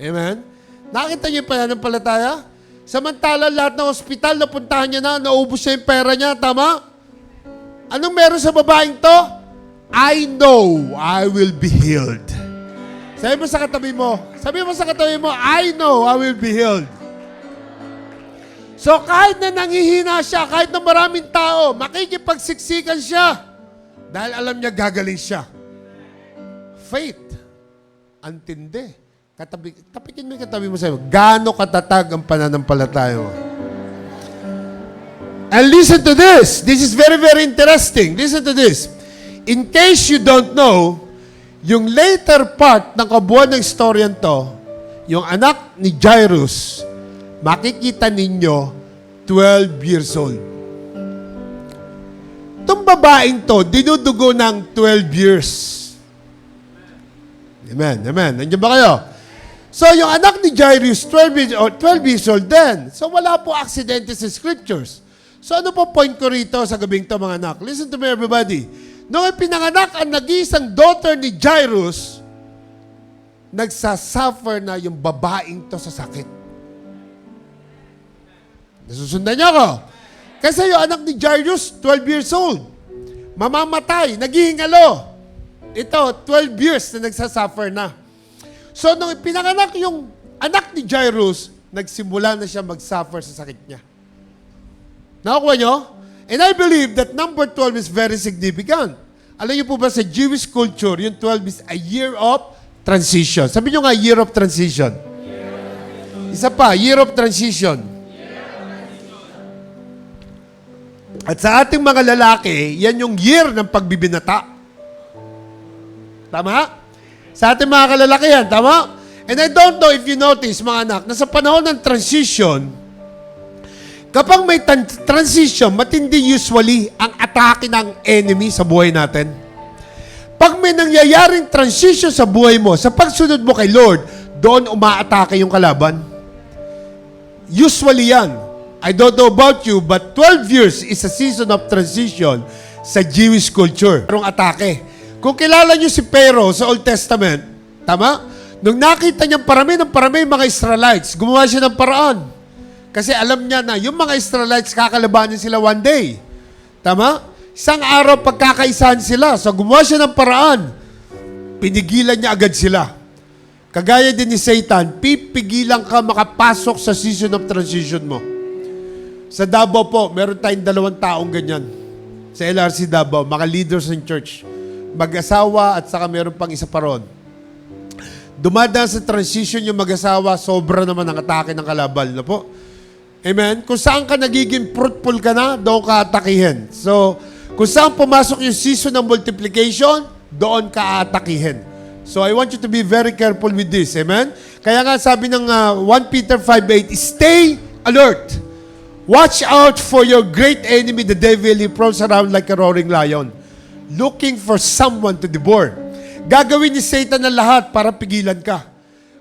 Amen? Nakita niyo yung pananampalataya? Samantala lahat ng ospital, napuntahan niya na, naubos niya yung pera niya, tama? Anong meron sa babaeng to? I know I will be healed. Sabi mo sa katabi mo, I know I will be healed. So kahit na nanghihina siya, kahit na maraming tao, makikipagsiksikan siya. Dahil alam niya gagaling siya. Faith. Antindi. Tapikin mo yung katabi mo sa'yo. Gaano katatag ang pananampalataya mo? And listen to this. This is very, very interesting. Listen to this. In case you don't know, yung later part ng kabuuan ng storyan to, yung anak ni Jairus, makikita ninyo, 12 years old. Itong babaeng to, dinudugo ng 12 years. Amen, amen. Nandiyan ba kayo? So, yung anak ni Jairus, 12 years old din. So, wala po aksidente sa scriptures. So, ano po point ko rito sa gabing to, mga anak? Listen to me, everybody. Noong pinanganak ang nag-iisang daughter ni Jairus, nagsasuffer na yung babaeng to sa sakit. Nasusundan niyo ako? Kasi yung anak ni Jairus, 12 years old. Mamamatay, naghihingalo. Ito, 12 years na nagsasuffer na. So, nung pinanganak yung anak ni Jairus, nagsimula na siya mag-suffer sa sakit niya. Nakakuha niyo? And I believe that number 12 is very significant. Alam niyo po ba sa Jewish culture, yung 12 is a year of transition. Sabi niyo nga, year of transition. Isa pa, year of transition. At sa ating mga lalaki, yan yung year ng pagbibinata. Tama? Sa ating mga kalalaki yan, tama? And I don't know if you notice, mga anak, na sa panahon ng transition, kapag may transition, matindi usually ang atake ng enemy sa buhay natin. Pag may nangyayaring transition sa buhay mo, sa pagsunod mo kay Lord, doon umaatake yung kalaban. Usually yan. I don't know about you, but 12 years is a season of transition sa Jewish culture. Merong atake. Kung kilala nyo si Pharaoh sa Old Testament, tama? Nung nakita niya parami mga Israelites, gumawa siya ng paraan. Kasi alam niya na yung mga Israelites kakalabanin sila one day. Tama? Isang araw pagkakaisahan sila. So gumawa siya ng paraan. Pinigilan niya agad sila. Kagaya din ni Satan, pipigilan ka makapasok sa season of transition mo. Sa Davao po, meron tayong 2 taong ganyan. Sa LRC Davao, mga leaders ng church. Mag-asawa at saka meron pang isa pa ron. Dumadaan sa transition yung mag-asawa, sobra naman ang atake ng kalabal na po. Amen? Kung saan ka nagiging fruitful ka na, doon ka atakihin. So, kung saan pumasok yung season ng multiplication, doon ka atakihin. So, I want you to be very careful with this. Amen? Kaya nga sabi ng 1 Peter 5:8, stay alert. Watch out for your great enemy, the devil. He prowls around like a roaring lion, looking for someone to devour. Gagawin ni Satan ang lahat para pigilan ka.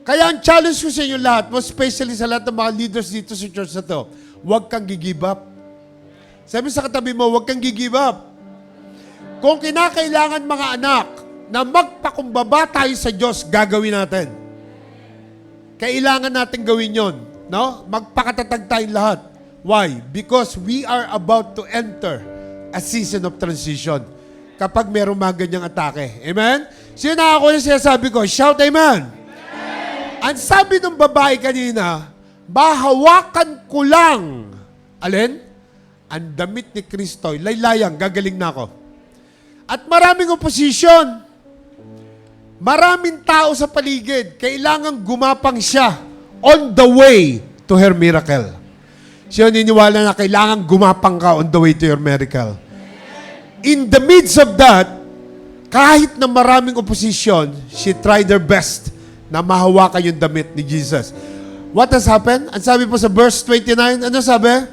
Kaya ang challenge ko sa inyo lahat, most especially sa lahat ng mga leaders dito sa church na to, huwag kang give up. Sabi sa katabi mo, huwag kang give up. Kung kinakailangan mga anak na magpakumbaba tayo sa Diyos, gagawin natin. Kailangan natin gawin yon, no? Magpakatatag tayong lahat. Why? Because we are about to enter a season of transition kapag merong mga ganyang atake. Amen? Sino nakakuha yung sinasabi ko? Shout amen! Ang sabi ng babae kanina, bahawakan ko lang. Alin? Ang damit ni Kristo. Laylayang, gagaling na ako. At maraming opposition. Maraming tao sa paligid. Kailangan gumapang siya on the way to her miracle. Siya niniwala na kailangan gumapang ka on the way to your miracle. In the midst of that, kahit na maraming opposition, she tried her best na mahawakan yung damit ni Jesus. What has happened? Ang sabi po sa verse 29, ano sabi?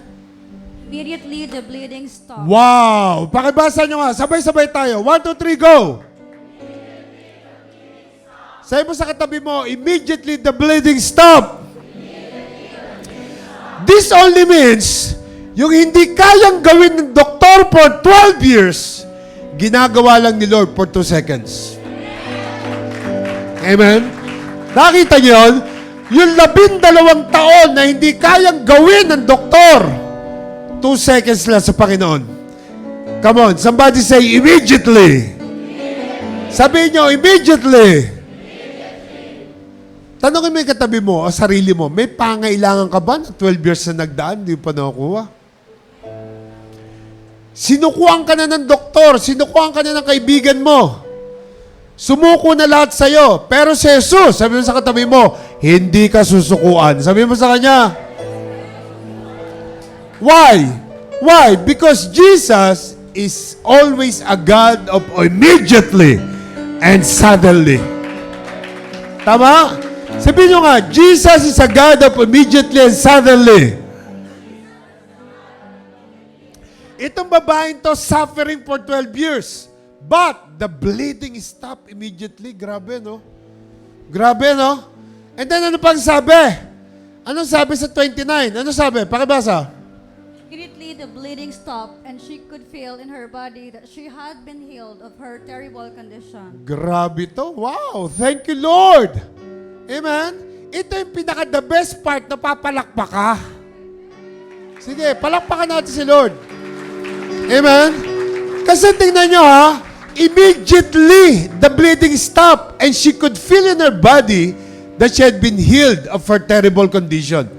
Immediately the bleeding stopped. Wow! Pakibasa nyo nga. Sabay-sabay tayo. 1, 2, 3, go! Sabi mo sa katabi mo, immediately the bleeding stopped. This only means, yung hindi kayang gawin ng doktor for 12 years, ginagawa lang ni Lord for 2 seconds. Amen? Nakita niyo yun? Yung 12 taon na hindi kayang gawin ng doktor, 2 seconds lang sa Panginoon. Come on, somebody say, immediately. Sabihin nyo, immediately. Tanongin mo yung katabi mo o sarili mo, may pangailangan ka ba na 12 years na nagdaan, hindi pa nakukuha? Sinukuhan ka na ng doktor, sinukuhan ka na ng kaibigan mo. Sumuko na lahat sa'yo. Pero si Jesus, sabi mo sa katabi mo, hindi ka susukuan. Sabi mo sa kanya, why? Why? Because Jesus is always a God of immediately and suddenly. Tama? Sabihin nyo nga, Jesus is a God of immediately and suddenly. Itong babaeng to suffering for 12 years. But the bleeding stopped immediately. Grabe, no? Grabe, no? And then ano pang sabi? Anong sabi sa 29? Ano sabi? Pakibasa. Immediately the bleeding stopped and she could feel in her body that she had been healed of her terrible condition. Grabe to. Wow. Thank you, Lord. Amen? Ito yung pinaka-the best part na papalakpak ka. Sige, palakpakan natin si Lord. Amen? Kasi tingnan nyo ha, immediately the bleeding stopped and she could feel in her body that she had been healed of her terrible condition.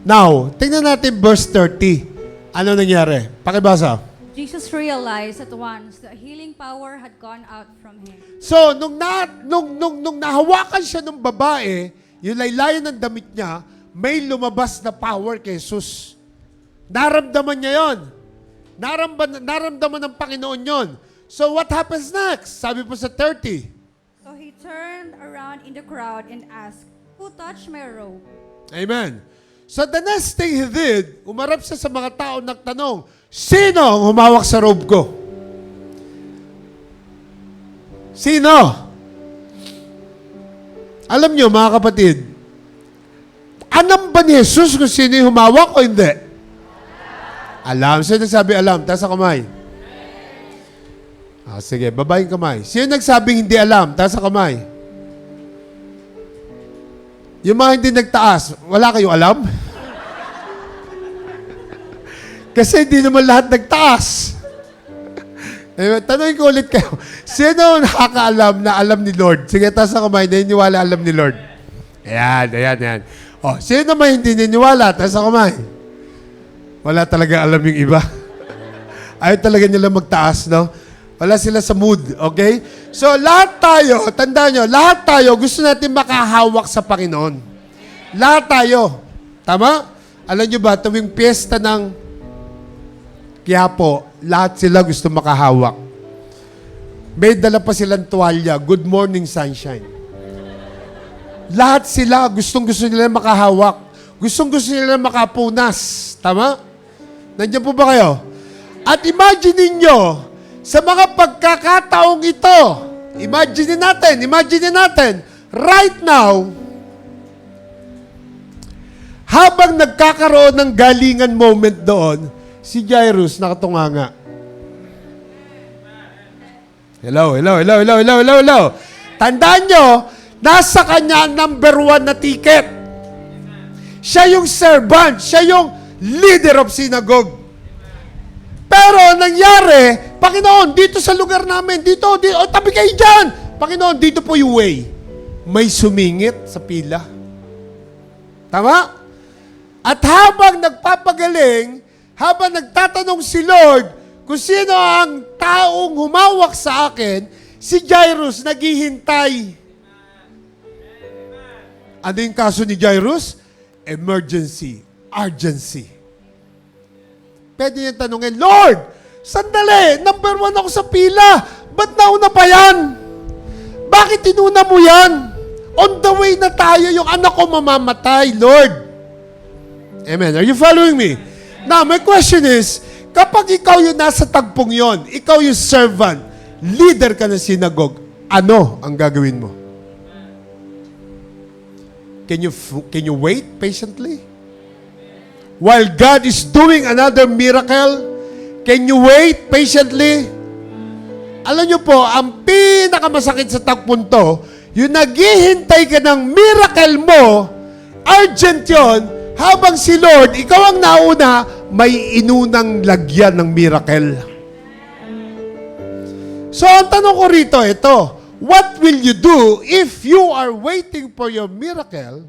Now, tingnan natin verse 30. Ano nangyari? Pakibasa. Jesus realized at once that healing power had gone out from him. So, nung nahawakan siya ng babae, yung laylayan ng damit niya, may lumabas na power kay Jesus. Naramdaman niya yon. Naramdaman ng Panginoon yon. So, what happens next? Sabi po sa 30. So he turned around in the crowd and asked, "Who touched my robe?" Amen. So, the next thing he did, umarap siya sa mga tao nagtanong, sino ang humawak sa robe ko? Sino? Alam nyo, mga kapatid, alam ba ni Jesus kung sino yung humawak o hindi? Alam. Sino nagsabi alam? Taas ang kamay. Sige, baba yung kamay. Sino nagsabing hindi alam? Taas ang kamay. Yung mga hindi nagtaas, wala kayong alam? Kasi hindi naman lahat nagtaas. Tanongin ko ulit kayo. Sino nakakaalam na alam ni Lord? Sige, taas ang kamay. Naniniwala alam ni Lord. Ayan. O, sino naman hindi naniniwala? Taas ang kamay. Wala talaga alam yung iba. Ayaw talaga nila magtaas, no? Wala sila sa mood, okay? So, lahat tayo, tandaan nyo, lahat tayo gusto natin makahawak sa Panginoon. Lahat tayo. Tama? Alam nyo ba, tuwing piyesta ng Quiapo, lahat sila gusto makahawak. May dala pa silang tuwalya, good morning sunshine. Lahat sila, gustong-gusto nila makahawak. Gustong-gusto nila makapunas. Tama? Nandiyan po ba kayo? At imagine ninyo, sa mga pagkakataong ito, imagine natin, right now, habang nagkakaroon ng galingan moment doon, si Jairus nakatunganga. Hello. Tandaan nyo, nasa kanya ang number 1 na ticket. Siya yung servant, siya yung leader of synagogue. Pero nangyari, Panginoon, dito sa lugar namin, dito, tabi kayo dyan. Panginoon, dito po yung way. May sumingit sa pila. Tama? At habang nagpapagaling, habang nagtatanong si Lord kung sino ang taong humawak sa akin, si Jairus naghihintay. Ano yung kaso ni Jairus? Emergency. Urgency. Pwede niyang tanungin, Lord, sandali, number 1 ako sa pila. Ba't nauna pa yan? Bakit inuna mo yan? On the way na tayo, yung anak ko mamamatay, Lord. Amen. Are you following me? Now, my question is, kapag ikaw yung nasa tagpong yon, ikaw yung servant, leader ka ng synagogue, ano ang gagawin mo? Can you wait patiently? While God is doing another miracle, can you wait patiently? Alam niyo po, ang pinakamasakit sa tagpong to, yung naghihintay ka ng miracle mo, urgent yon, habang si Lord, ikaw ang nauna, may inunang lagyan ng miracle. So, ang tanong ko rito, ito, what will you do if you are waiting for your miracle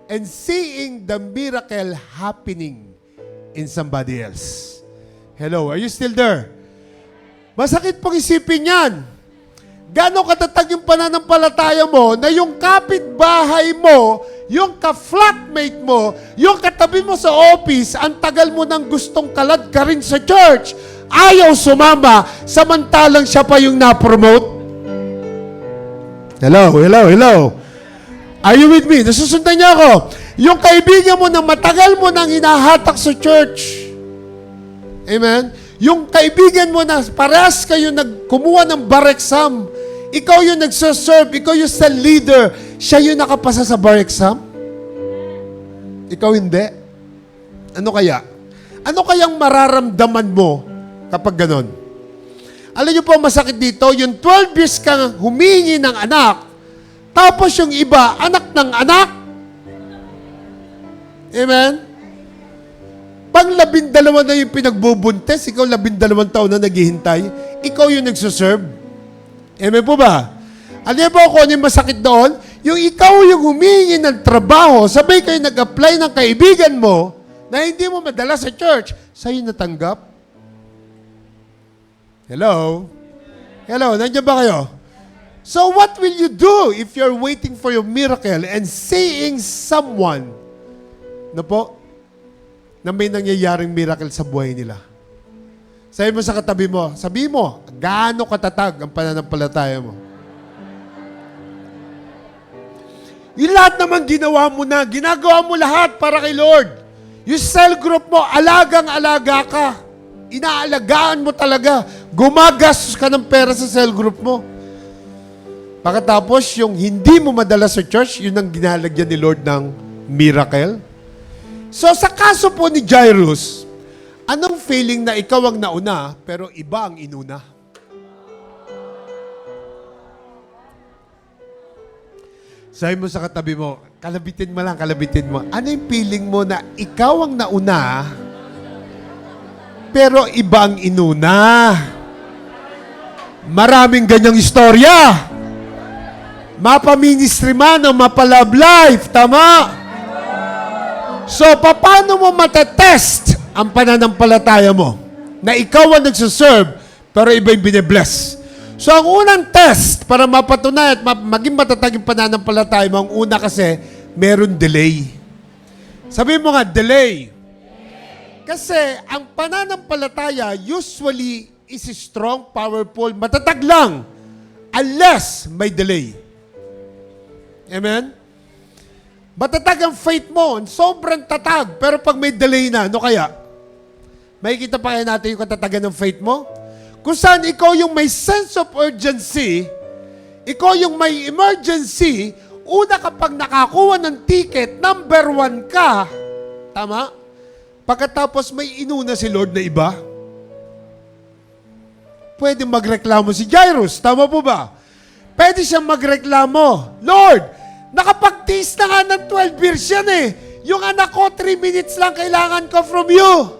and seeing the miracle happening in somebody else? Hello, are you still there? Masakit pong isipin yan. Gano'ng katatag yung pananampalataya mo na yung kapitbahay mo, yung ka-flatmate mo, yung katabi mo sa office, ang tagal mo nang gustong kalad ka rin sa church, ayaw sumama, samantalang siya pa yung na-promote? Hello, hello, hello. Are you with me? Nasusundan niya ako. Yung kaibigan mo na matagal mo nang hinahatak sa church. Amen? Yung kaibigan mo na parehas kayo nagkumuha ng bar exam, ikaw yung nagsaserve, ikaw yung sa leader, siya yung nakapasa sa bar exam? Ikaw hindi? Ano kaya? Ano kayang mararamdaman mo kapag ganon? Alam niyo po, masakit dito, yung 12 years kang humingi ng anak, tapos yung iba, anak ng anak. Amen? Pag 12 na yung pinagbubuntes, ikaw 12 taon na naghihintay, ikaw yung nagsuserve. Amen po ba? Alam niyo po kung ano yung masakit doon? Yung ikaw yung humingi ng trabaho, sabay kayo nag-apply ng kaibigan mo na hindi mo madala sa church, sa'yo natanggap. Hello? Hello, nandiyan ba kayo? So what will you do if you're waiting for your miracle and seeing someone na po, na may nangyayaring miracle sa buhay nila? Sabi mo sa katabi mo, sabi mo, gaano katatag ang pananampalataya mo? Yung lahat naman ginawa mo na, ginagawa mo lahat para kay Lord. Yung cell group mo, alagang-alaga ka. Inaalagaan mo talaga. Gumagastos ka ng pera sa cell group mo. Pagkatapos, yung hindi mo madala sa church, yun ang ginalagyan ni Lord ng miracle. So, sa kaso po ni Jairus, anong feeling na ikaw ang nauna, pero iba ang inuna? Sabi mo sa katabi mo, kalabitin mo lang, kalabitin mo. Ano yung feeling mo na ikaw ang nauna, pero iba ang inuna? Maraming ganyang istorya. Mapa-ministry man o mapa-love life. Tama? So, paano mo matetest ang pananampalataya mo? Na ikaw ang nagsuserve, pero iba yung bine-bless. So, ang unang test para mapatunay at maging matatag yung pananampalataya mo, ang una kasi, meron delay. Sabi mo nga, delay. Kasi, ang pananampalataya usually is strong, powerful, matatag lang, unless may delay. Amen? Matatag ang faith mo, sobrang tatag, pero pag may delay na, ano kaya? Makikita pa kaya natin yung katatagan ng faith mo? Kung saan ikaw yung may sense of urgency, ikaw yung may emergency, una kapag nakakuha ng ticket, number 1 ka, tama? Pagkatapos may inuna si Lord na iba, pwede magreklamo si Jairus, tama po ba? Pwede siyang magreklamo, Lord, nakapag-taste na nga ng 12 years yan eh. Yung anak ko, 3 minutes lang kailangan ko from you.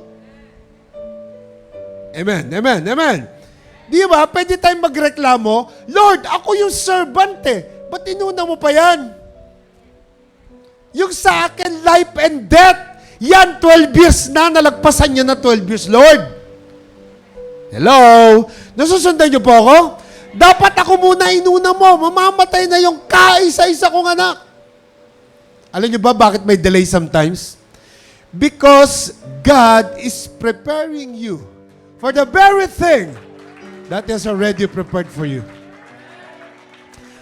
Amen, amen, amen. Di ba? Pwede tayong magreklamo, Lord, ako yung servant eh. Ba't inuna mo pa yan? Yung sa akin, life and death, yan, 12 years na, nalagpasan niya na 12 years, Lord. Hello? Nasusundan niyo po ako? Dapat ako muna inuna mo. Mamamatay na yung kaisa-isa kong anak. Alam niyo ba bakit may delay sometimes? Because God is preparing you for the very thing that is already prepared for you.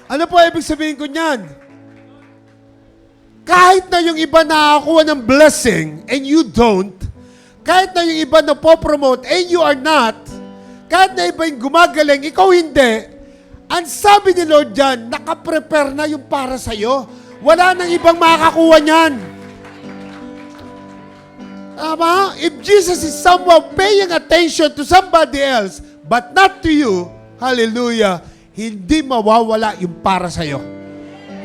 Ano po ibig sabihin ko niyan? Kahit na yung iba nakakuha ng blessing and you don't, kahit na yung iba na po-promote and you are not, kahit na iba yung gumagaling, ikaw hindi, ang sabi ni Lord dyan, nakaprepare na yung para sa'yo. Wala nang ibang makakakuha niyan. Tama? If Jesus is somehow paying attention to somebody else, but not to you, hallelujah, hindi mawawala yung para sa'yo.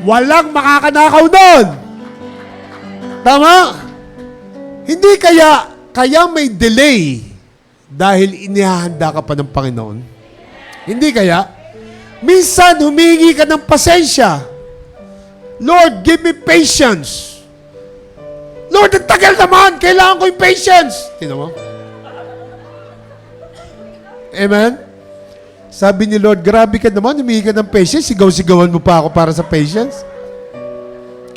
Walang makakanakaw doon. Tama? Hindi kaya may delay dahil inihahanda ka pa ng Panginoon. Hindi kaya? Minsan, humingi ka ng pasensya. Lord, give me patience. Lord, ang tagal naman. Kailangan ko yung patience. Tingnan mo? Amen? Sabi ni Lord, grabe ka naman, humingi ka ng patience. Sigaw-sigawan mo pa ako para sa patience.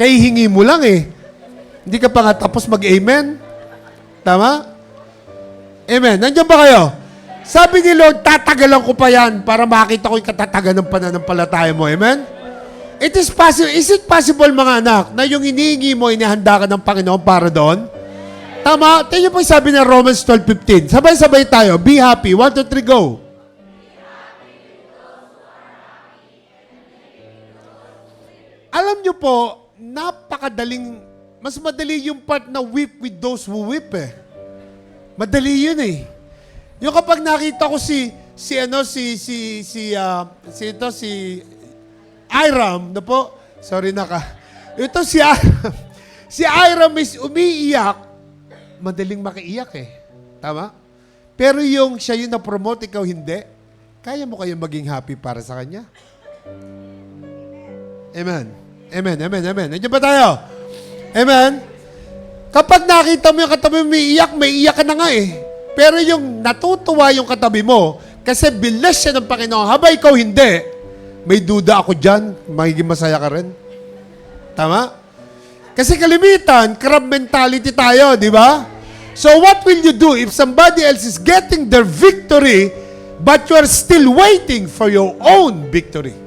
Kaya hingi mo lang eh. Hindi ka pa nga tapos mag-amen. Tama? Amen. Nandiyan ba kayo? Sabi ni Lord, tatagalan ko pa yan para makita ko yung katatagan ng pananampalataya mo. Amen? Is it possible, mga anak, na yung hinihingi mo, inihanda ka ng Panginoon para doon? Tama? Tingnan po yung sabi ng Romans 12:15. Sabay-sabay tayo. Be happy. 1, 2, 3, go. Alam nyo po, mas madali yung part na weep with those who weep eh. Madali yun eh. Yung kapag nakita ko si Iram, na po, sorry na ka. Ito si Iram. Si Iram is umiiyak, madaling makiiyak eh. Tama? Pero siya yung na-promote, ikaw hindi, kaya mo kayong maging happy para sa kanya? Amen. Amen, amen, amen. Nandiyan ba tayo? Amen? Kapag nakita mo yung katabi mo may iyak ka na nga eh. Pero yung natutuwa yung katabi mo, kasi bilis siya ng Panginoon, haba ikaw hindi, may duda ako dyan, magiging masaya ka rin. Tama? Kasi kalimitan, crab mentality tayo, di ba? So what will you do if somebody else is getting their victory, but you are still waiting for your own victory?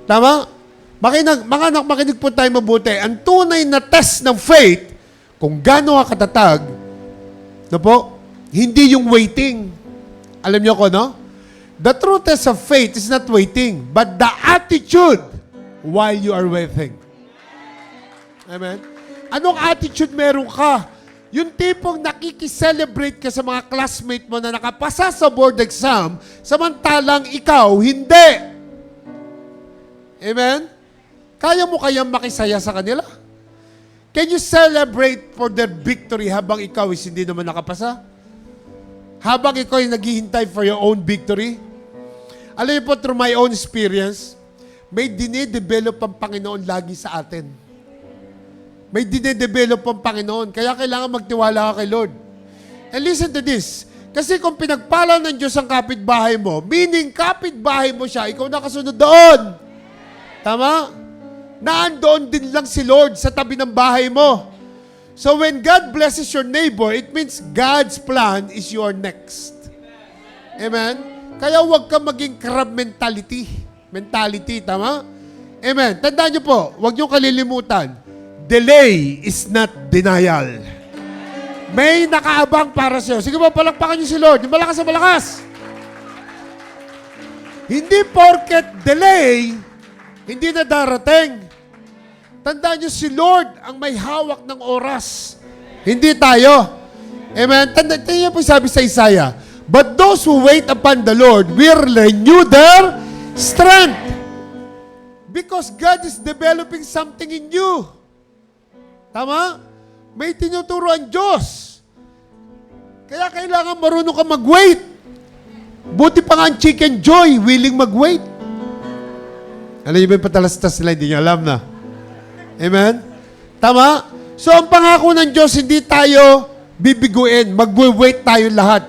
Tama? Mga anak, makinig po tayo mabuti. Ang tunay na test ng faith, kung gaano ka katatag, hindi yung waiting. Alam niyo ko, no? The true test of faith is not waiting, but the attitude while you are waiting. Amen? Anong attitude meron ka? Yung tipong nakikiselebrate ka sa mga classmate mo na nakapasa sa board exam, samantalang ikaw, hindi. Amen? Kaya mo kayang makisaya sa kanila? Can you celebrate for their victory habang ikaw is hindi naman nakapasa? Habang ikaw ay naghihintay for your own victory? Alam niyo po, through my own experience, may dinidevelop ang Panginoon lagi sa atin. May dinidevelop ang Panginoon. Kaya kailangan magtiwala ka kay Lord. And listen to this. Kasi kung pinagpala ng Diyos ang kapitbahay mo, meaning kapitbahay mo siya, ikaw nakasunod doon. Tama? Naandoon din lang si Lord sa tabi ng bahay mo. So when God blesses your neighbor, it means God's plan is your next. Amen? Kaya huwag ka maging crab mentality. Tama? Amen. Tandaan niyo po, huwag niyo kalilimutan, delay is not denial. May nakaabang para sa'yo. Sige ba, palakpakan niyo si Lord. Yung malakas na malakas. Hindi porket delay, hindi na darating. Tandaan niyo, si Lord ang may hawak ng oras. Hindi tayo. Amen? Tandaan niyo po sabi sa Isaiah, but those who wait upon the Lord will renew their strength. Because God is developing something in you. Tama? May tinuturo ang Diyos. Kaya kailangan marunong ka mag-wait. Buti pa nga ang Chicken Joy, willing mag-wait. Alam niyo ba yung patalastas nila, hindi niya alam na. Amen? Tama? So, ang pangako ng Diyos, hindi tayo bibiguin. Mag-wait tayo lahat.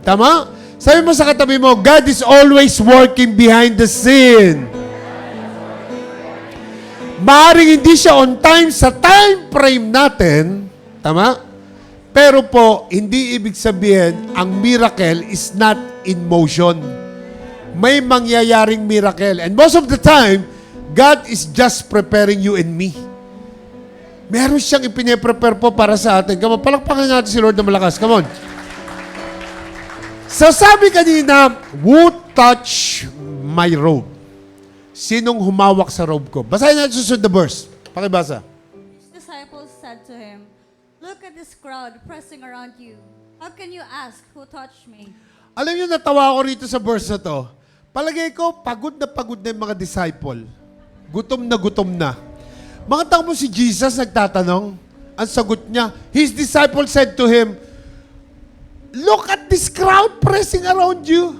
Tama? Sabi mo sa katabi mo, God is always working behind the scene. Maaaring hindi siya on time sa time frame natin, Tama? Pero po, hindi ibig sabihin, ang miracle is not in motion. May mangyayaring miracle. And most of the time, God is just preparing you and me. Meron siyang ipine-prepare po para sa atin. Come on, palakpakan natin si Lord na malakas. Come on. So sabi kanina, who touch my robe? Sinong humawak sa robe ko? Basahin natin susunod na verse. Pakibasa. His disciples said to him, "Look at this crowd pressing around you. How can you ask who touched me?" Alam niyo, natawa ako rito sa verse na to. Palagay ko, pagod na yung mga disciple. Gutom na. Mga tao mo si Jesus nagtatanong, ang sagot niya, his disciples said to him, "Look at this crowd pressing around you.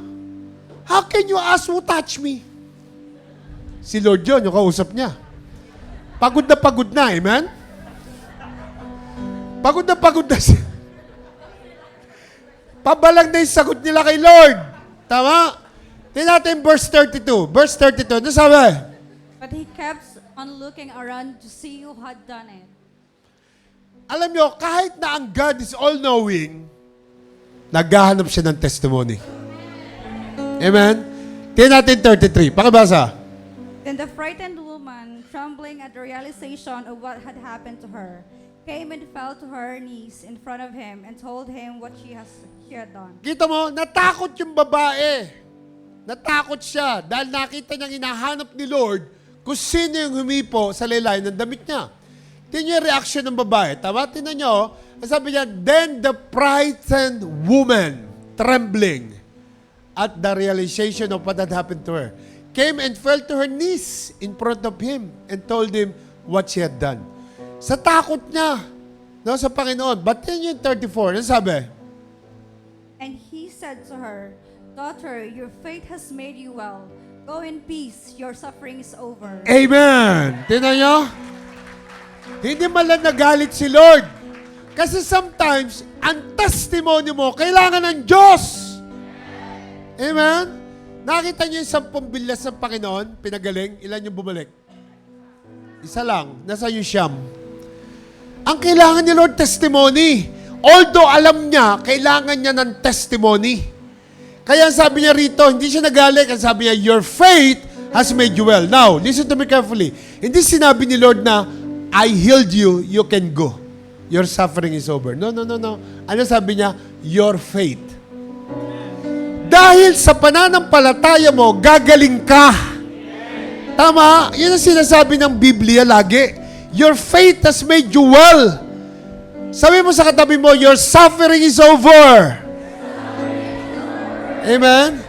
How can you ask who touched me?" Si Lord yun, yung kausap niya. Pagod na, amen? Pagod na siya. Pabalang na yung sagot nila kay Lord. Tama? Tingnan natin verse 32. Verse 32, ano sabi? But he kept on looking around to see who had done it. Alam nyo, kahit na ang God is all-knowing, naghahanap siya ng testimony. Amen? Tingnan natin 33. Pakibasa. Then the frightened woman, trembling at the realization of what had happened to her, came and fell to her knees in front of him and told him what she had done. Kita mo, natakot yung babae. Natakot siya dahil nakita niyang hinahanap ni Lord kung sino yung humipo sa laylayan ng damit niya. Tingnan niyo yung reaction ng babae. Tama? Tingnan niyo. Sabi niya, then the frightened woman, trembling at the realization of what had happened to her, came and fell to her knees in front of him and told him what she had done. Sa takot niya, no, sa Panginoon. But tingnan yung 34. Ano sabi? And he said to her, "Daughter, your faith has made you well. Go in peace, your suffering is over." Amen! Tingnan niyo? Hindi man lang nagalit si Lord. Kasi sometimes, ang testimony mo, kailangan ng Diyos. Amen? Nakita niyo yung 10 bilyas ng Panginoon, pinagaling, ilan yung bumalik? Isa lang, nasa yung siyam. Ang kailangan ni Lord, testimony. Although alam niya, kailangan niya ng testimony. Kaya sabi niya rito, hindi siya nagalit. Ang sabi niya, your faith has made you well. Now, listen to me carefully. Hindi sinabi ni Lord na, I healed you, you can go. Your suffering is over. No. Ano sabi niya? Your faith. Dahil sa pananampalataya mo, gagaling ka. Tama? Yun ang sinasabi ng Biblia lagi. Your faith has made you well. Sabi mo sa katabi mo, your suffering is over. Amen?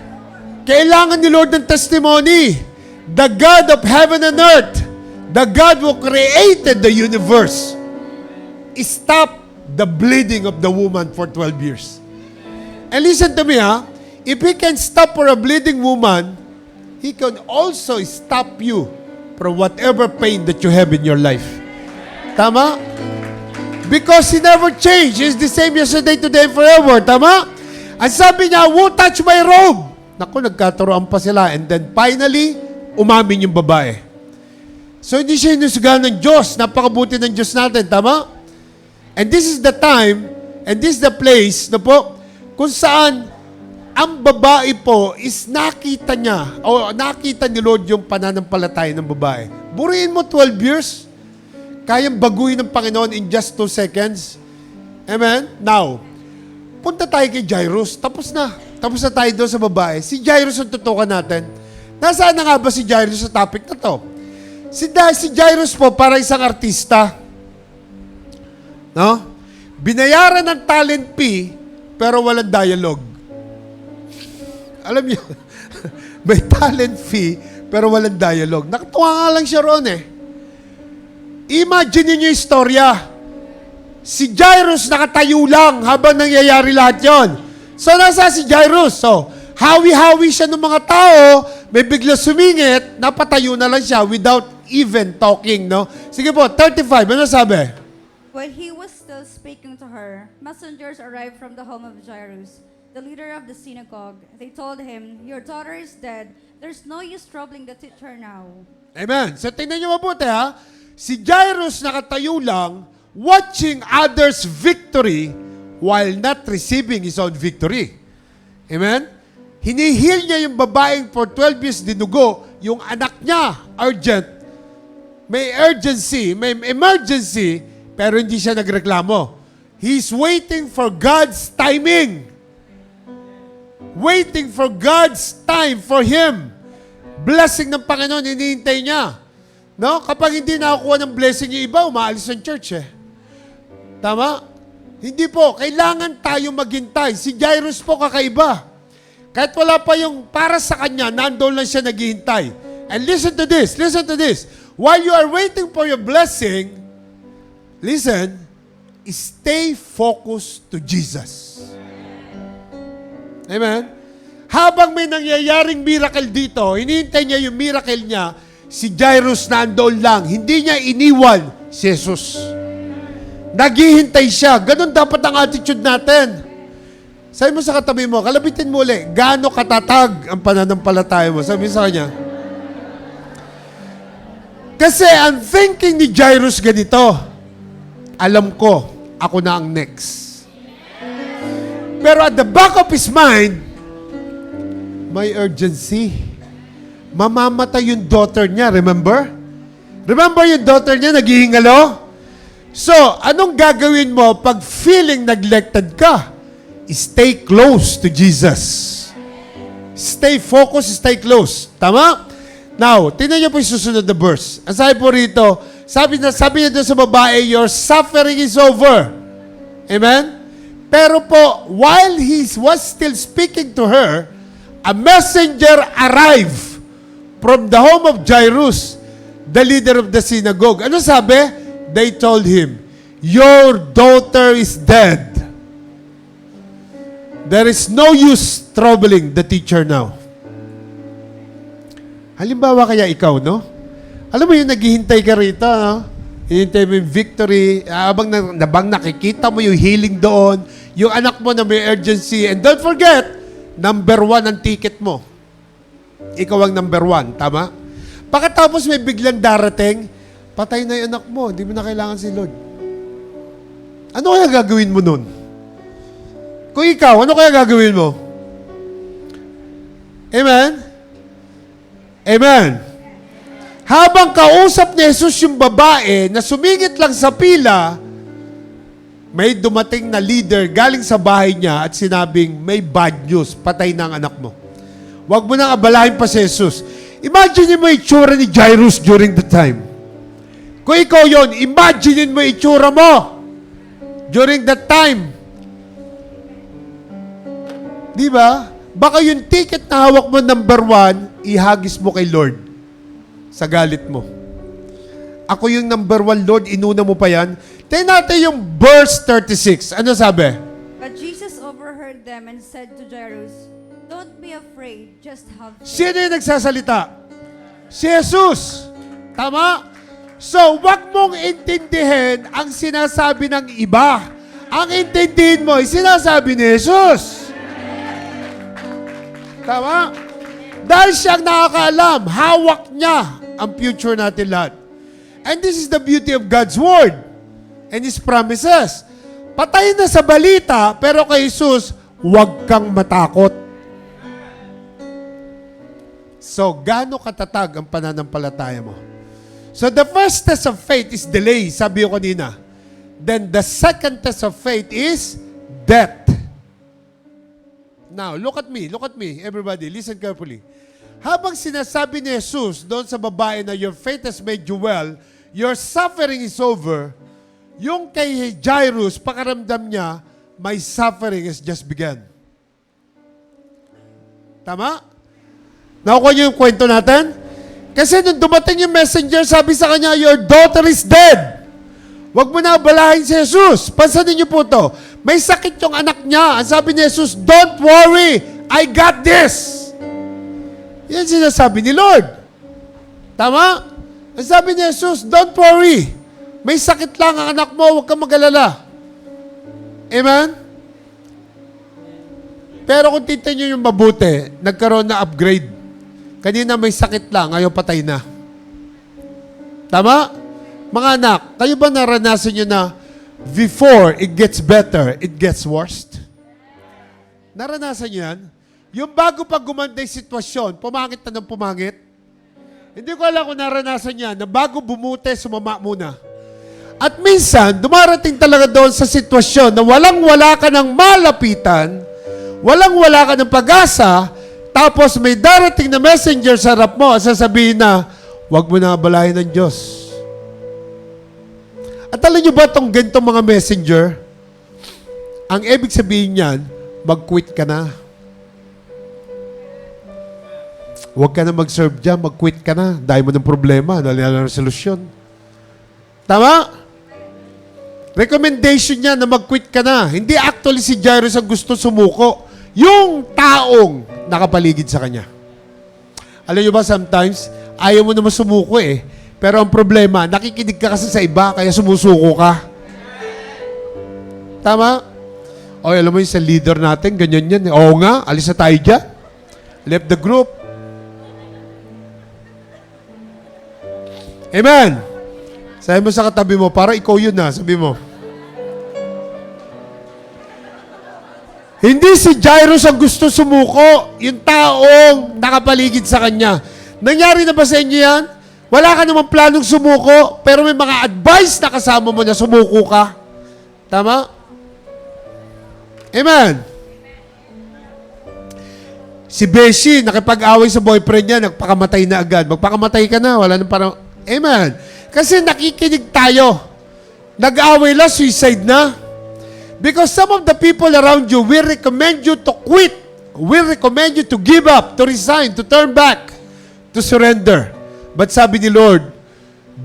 Kailangan ni Lord ng testimony. The God of heaven and earth, the God who created the universe, stopped the bleeding of the woman for 12 years. And listen to me, ha? If He can stop for a bleeding woman, He can also stop you from whatever pain that you have in your life. Tama? Because He never changed. He's the same yesterday, today, and forever. Tama? Ang sabi niya, who touch my robe? Naku, nagkaturoan pa sila. And then finally, umamin yung babae. So hindi siya hinusgahan ng Diyos. Napakabuti ng Diyos natin. Tama? And this is the time, and this is the place, na po, kung saan ang babae po is nakita niya, o nakita ni Lord yung pananampalataya ng babae. Buriin mo 12 years, kayang baguhin ng Panginoon in just 2 seconds. Amen? Now, punta tayo kay Jairus. Tapos na tayo doon sa babae. Si Jairus ang tutukan natin. Nasaan na nga ba si Jairus sa topic na to? Si Jairus po para isang artista. No? Binayaran ng talent fee, pero walang dialogue. Alam niyo, may talent fee, pero walang dialogue. Nakatuwa nga lang siya roon eh. Imagine niyo yung istorya. Si Jairus nakatayo lang habang nangyayari lahat yon. So, nasa si Jairus? So, hawi-hawi siya ng mga tao, may bigla sumingit, napatayo na lang siya without even talking, no? Sige po, 35, ano sabi? While he was still speaking to her, messengers arrived from the home of Jairus, the leader of the synagogue. They told him, "Your daughter is dead. There's no use troubling the teacher now." Amen. So, tingnan niyo mabuti ha. Si Jairus nakatayo lang, watching others' victory while not receiving his own victory. Amen? Hinihil niya yung babaeng for 12 years dinugo, yung anak niya, urgent. May urgency, may emergency, pero hindi siya nagreklamo. He's waiting for God's timing. Waiting for God's time for him. Blessing ng Panginoon, hinihintay niya. No? Kapag hindi nakakuha ng blessing yung iba, umaalis ng church eh. Tama? Hindi po. Kailangan tayo maghintay. Si Jairus po kakaiba. Kahit wala pa yung para sa kanya, nandoon lang siya naghihintay. And listen to this. Listen to this. While you are waiting for your blessing, listen, stay focused to Jesus. Amen? Habang may nangyayaring miracle dito, hinihintay niya yung miracle niya, si Jairus nandoon lang. Hindi niya iniwan si Jesus. Naghihintay siya. Ganon dapat ang attitude natin. Sabi mo sa katabi mo, kalabitin mo ulit, gaano katatag ang pananampalataya mo? Sabi mo sa kanya. Kasi ang thinking ni Jairus ganito, alam ko, ako na ang next. Pero at the back of his mind, may urgency. Mamamatay yung daughter niya, remember? Remember yung daughter niya, naghihingalo? So, anong gagawin mo pag feeling neglected ka? Stay close to Jesus. Stay focused, stay close. Tama? Now, tingnan niyo po yung susunod na verse. Ang sabi po rito, sabi niya doon sa babae, your suffering is over. Amen? Pero po, while he was still speaking to her, a messenger arrived from the home of Jairus, the leader of the synagogue. Ano sabi? They told him, your daughter is dead. There is no use troubling the teacher now. Halimbawa kaya ikaw, no? Alam mo yung naghihintay ka rito, no? Hihintay mo yung victory, habang nakikita mo yung healing doon, yung anak mo na may urgency, and don't forget, number 1 ang ticket mo. Ikaw ang number 1, tama? Pagkatapos may biglang darating, patay na yung anak mo, hindi mo na kailangan si Lord. Ano kaya gagawin mo nun? Kung ikaw, ano kaya gagawin mo? Amen? Amen. Habang kausap ni Jesus yung babae na sumingit lang sa pila, may dumating na leader galing sa bahay niya at sinabing, may bad news, patay na ang anak mo. Huwag mo nang abalahin pa si Jesus. Imagine mo yung itsura ni Jairus during the time. Kung ikaw yon, imagine mo yung itsura mo during that time. Di ba? Baka yung ticket na hawak mo number 1, ihagis mo kay Lord sa galit mo. Ako yung number 1, Lord, inuna mo pa yan. Tingnan natin yung verse 36. Ano sabi? But Jesus overheard them and said to Jairus, don't be afraid, just have faith. Sino yung nagsasalita? Si Jesus. Tama? So, wag mong intindihin ang sinasabi ng iba. Ang intindihin mo ay sinasabi ni Jesus. Tama? Dahil siyang nakakaalam, hawak niya ang future natin lahat. And this is the beauty of God's Word and His promises. Patay na sa balita, pero kay Jesus, huwag kang matakot. So, gaano katatag ang pananampalataya mo? So, the first test of faith is delay, sabi ko kanina. Then, the second test of faith is death. Now, look at me, everybody, listen carefully. Habang sinasabi ni Jesus doon sa babae na your faith has made you well, your suffering is over, yung kay Jairus, pakaramdam niya, my suffering has just begun. Tama? Nakukuha niyo yung kwento natin? Kasi nung dumating yung messenger, sabi sa kanya, your daughter is dead. Huwag mo na abalahin si Jesus. Pansanin niyo po to. May sakit yung anak niya. Ang sabi ni Jesus, don't worry, I got this. Yan sinasabi ni Lord. Tama? Ang sabi ni Jesus, don't worry. May sakit lang ang anak mo, huwag kang mag-alala. Amen? Pero kung titignan nyo yung mabuti, nagkaroon na upgrade. Kanina may sakit lang, ngayon patay na. Tama? Mga anak, kayo ba naranasan nyo na before it gets better, it gets worse. Naranasan niyo yan? Yung bago pag gumanda yung sitwasyon, pumangit na ng pumangit. Hindi ko alam kung naranasan niya na bago bumute, sumama muna. At minsan, dumarating talaga doon sa sitwasyon na walang-wala ka ng malapitan, walang-wala ka ng pag-asa, tapos may darating na messenger sa harap mo at sasabihin na, huwag mo na abalahin ng Diyos. At alam niyo ba itong ganitong mga messenger? Ang ibig sabihin niyan, mag-quit ka na. Huwag ka na mag-serve dyan, mag-quit ka na. Dahil mo ng problema, wala na solusyon. Tama? Recommendation niya na mag-quit ka na. Hindi actually si Jairus ang gusto sumuko. Yung taong nakapaligid sa kanya. Alam niyo ba, sometimes, ayaw mo naman sumuko eh. Pero ang problema, nakikinig ka kasi sa iba, kaya sumusuko ka. Tama? O, alam mo yung sa leader natin, ganyan yan. Oo nga, alis na tayo dyan. Left the group. Amen. Sabi mo sa katabi mo, para ikaw yun na, sabi mo. Hindi si Jairus ang gusto sumuko, yung taong nakapaligid sa kanya. Nangyari na ba sa inyo yan? Wala ka namang planong sumuko, pero may mga advice na kasama mo na sumuko ka. Tama? Amen. Si Beshi, nakipag-away sa boyfriend niya, nagpakamatay na agad. Magpakamatay ka na, wala nang parang... Amen. Kasi nakikinig tayo. Nag-away lang, suicide na. Because some of the people around you will recommend you to quit. Will recommend you to give up, to resign, to turn back, to surrender. But sabi ni Lord,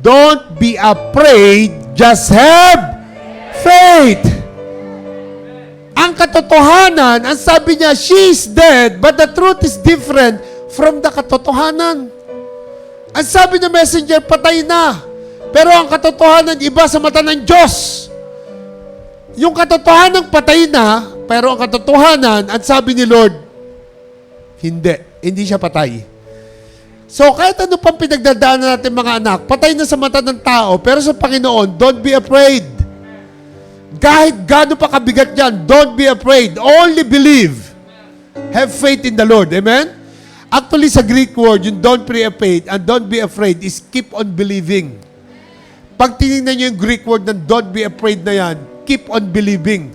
don't be afraid, just have faith. Ang katotohanan, ang sabi niya, she is dead, but the truth is different from the katotohanan. Ang sabi ng messenger, patay na. Pero ang katotohanan, iba sa mata ng Diyos. Yung katotohanan, patay na, pero ang katotohanan, ang sabi ni Lord, hindi siya patay. So, kahit ano pang pinagdadaanan natin mga anak, patay na sa mata ng tao, pero sa Panginoon, don't be afraid. Kahit gaano pa kabigat yan, don't be afraid. Only believe. Have faith in the Lord. Amen? Actually, sa Greek word, yung don't be afraid and don't be afraid is keep on believing. Pag tinignan nyo yung Greek word ng don't be afraid na yan, keep on believing.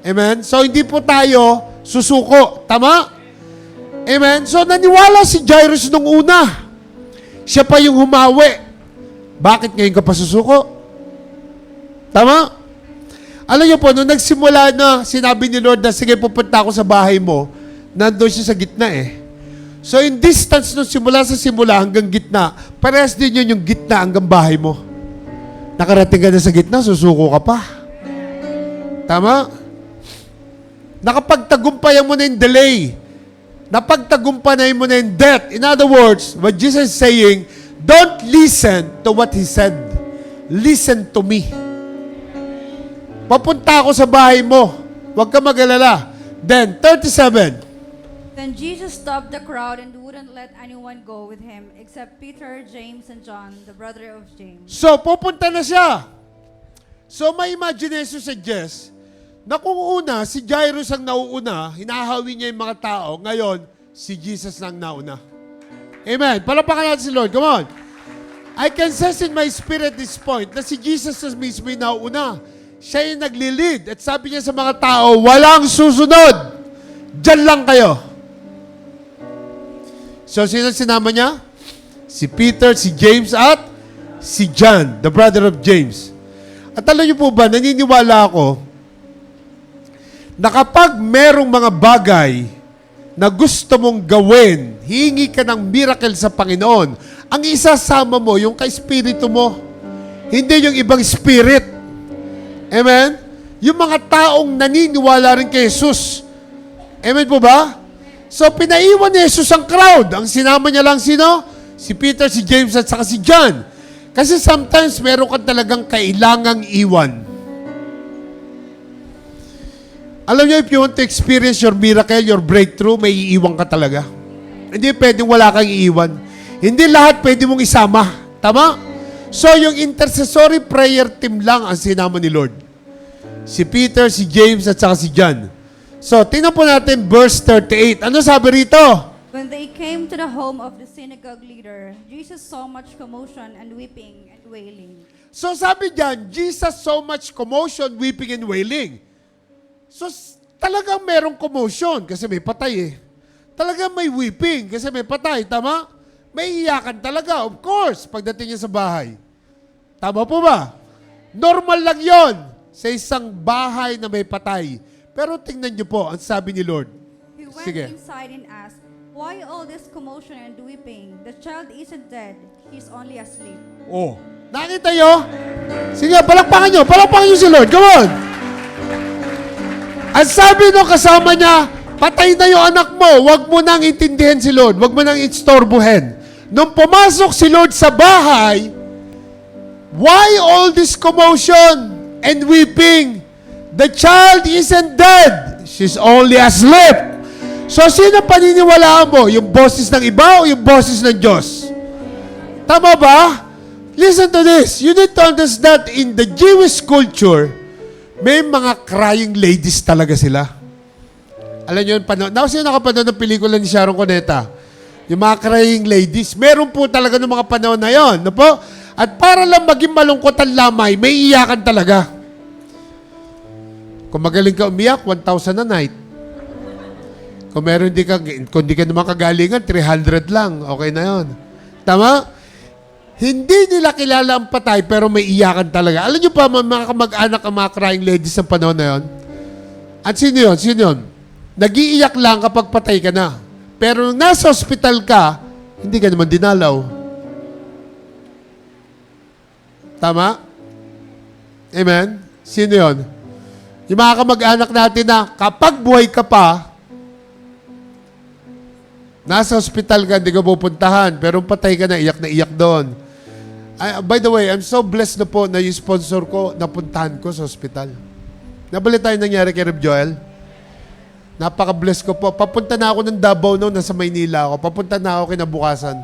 Amen? So, hindi po tayo susuko. Tama? Amen? So, naniwala si Jairus nung una. Siya pa yung humawi. Bakit ngayon ka pa susuko? Tama? Alam niyo po, nung nagsimula na, sinabi ni Lord na, sige, pupunta ako sa bahay mo, nandun siya sa gitna eh. So, in distance nung simula sa simula hanggang gitna, parehas din yun yung gitna hanggang bahay mo. Nakarating ka na sa gitna, susuko ka pa. Tama? Nakapagtagumpayan mo na yung delay. Napagtagumpayan mo na yung death. In other words, what Jesus is saying, don't listen to what He said. Listen to me. Papunta ako sa bahay mo. Huwag ka mag-alala. Then, 37. Then Jesus stopped the crowd and wouldn't let anyone go with him except Peter, James, and John, the brother of James. So, pupunta na siya. So, may imagination sa Jess na kung una, si Jairus ang nauuna, hinahawi niya yung mga tao. Ngayon, si Jesus lang nauna. Amen. Palapakan natin si Lord. Come on. I can sense in my spirit this point na si Jesus na mismo yung nauna. Siya yung nagli-lead. At sabi niya sa mga tao, walang susunod. Diyan lang kayo. So, sino sinama niya? Si Peter, si James, at si John, the brother of James. At alam niyo po ba, naniniwala ako na kapag merong mga bagay na gusto mong gawin, hihingi ka ng miracle sa Panginoon, ang isasama mo, yung ka-espiritu mo, hindi yung ibang spirit. Amen? Yung mga taong naniniwala rin kay Jesus. Amen po ba? So, pinaiwan ni Jesus ang crowd. Ang sinama niya lang sino? Si Peter, si James, at saka si John. Kasi sometimes, meron ka talagang kailangang iwan. Alam niyo, if you want to experience your miracle, your breakthrough, may iiwan ka talaga. Hindi pwedeng wala kang iiwan. Hindi lahat pwede mong isama. Tama? So, yung intercessory prayer team lang ang sinama ni Lord. Si Peter, si James, at saka si John. So, tingnan po natin verse 38. Ano sabi rito? When they came to the home of the synagogue leader, Jesus saw much commotion and weeping and wailing. So sabi diyan, Jesus so much commotion, weeping and wailing. So talagang merong commotion kasi may patay eh. Talagang may weeping kasi may patay, tama? May iyakan talaga, of course, pagdating niya sa bahay. Tama po ba? Normal lang yon sa isang bahay na may patay. Pero tingnan niyo po, ang sabi ni Lord. He went Sige. inside and asked, "Why all this commotion and weeping? The child isn't dead. He's only asleep." Oh, nakita niyo? Sige, palakpakan niyo si Lord. Come on! Ang sabi nung kasama niya, patay na yung anak mo, wag mo nang intindihin si Lord, wag mo nang istorbohin. Nung pumasok si Lord sa bahay, why all this commotion and weeping? The child isn't dead. She's only asleep. So, sino paniniwalaan mo? Yung boses ng iba o yung boses ng Diyos? Tama ba? Listen to this. You need to understand in the Jewish culture, may mga crying ladies talaga sila. Alam niyo yung panood. Sino nakapanood ng pelikula ni Sharon Cuneta? Yung mga crying ladies. Meron po talaga ng mga panahon na yon. No po? At para lang maging malungkot ang lamay, may iyakan talaga. Kung magaling ka umiyak, 1,000 a night. Kung meron kung di ka naman kagalingan, 300 lang. Okay na yon. Tama? Hindi nila kilala ang patay, pero may iyakan talaga. Alam niyo pa, mga kamag-anak ang mga crying ladies sa panahon na yon? At sino yun? Sino yun? Nag-iiyak lang kapag patay ka na. Pero nung nasa hospital ka, hindi ka naman dinalaw. Tama? Amen? Sino yun? Yung mga kamag-anak natin na kapag buhay ka pa, nasa hospital ka, hindi ka pupuntahan, pero patay ka na iyak doon. By the way, I'm so blessed na po na yung sponsor ko, napuntahan ko sa hospital. Nabalita yung nangyari kay Rev Joel? Napaka-bless ko po. Papunta na ako ng Davao noon, nasa Maynila ako. Papunta na ako kinabukasan.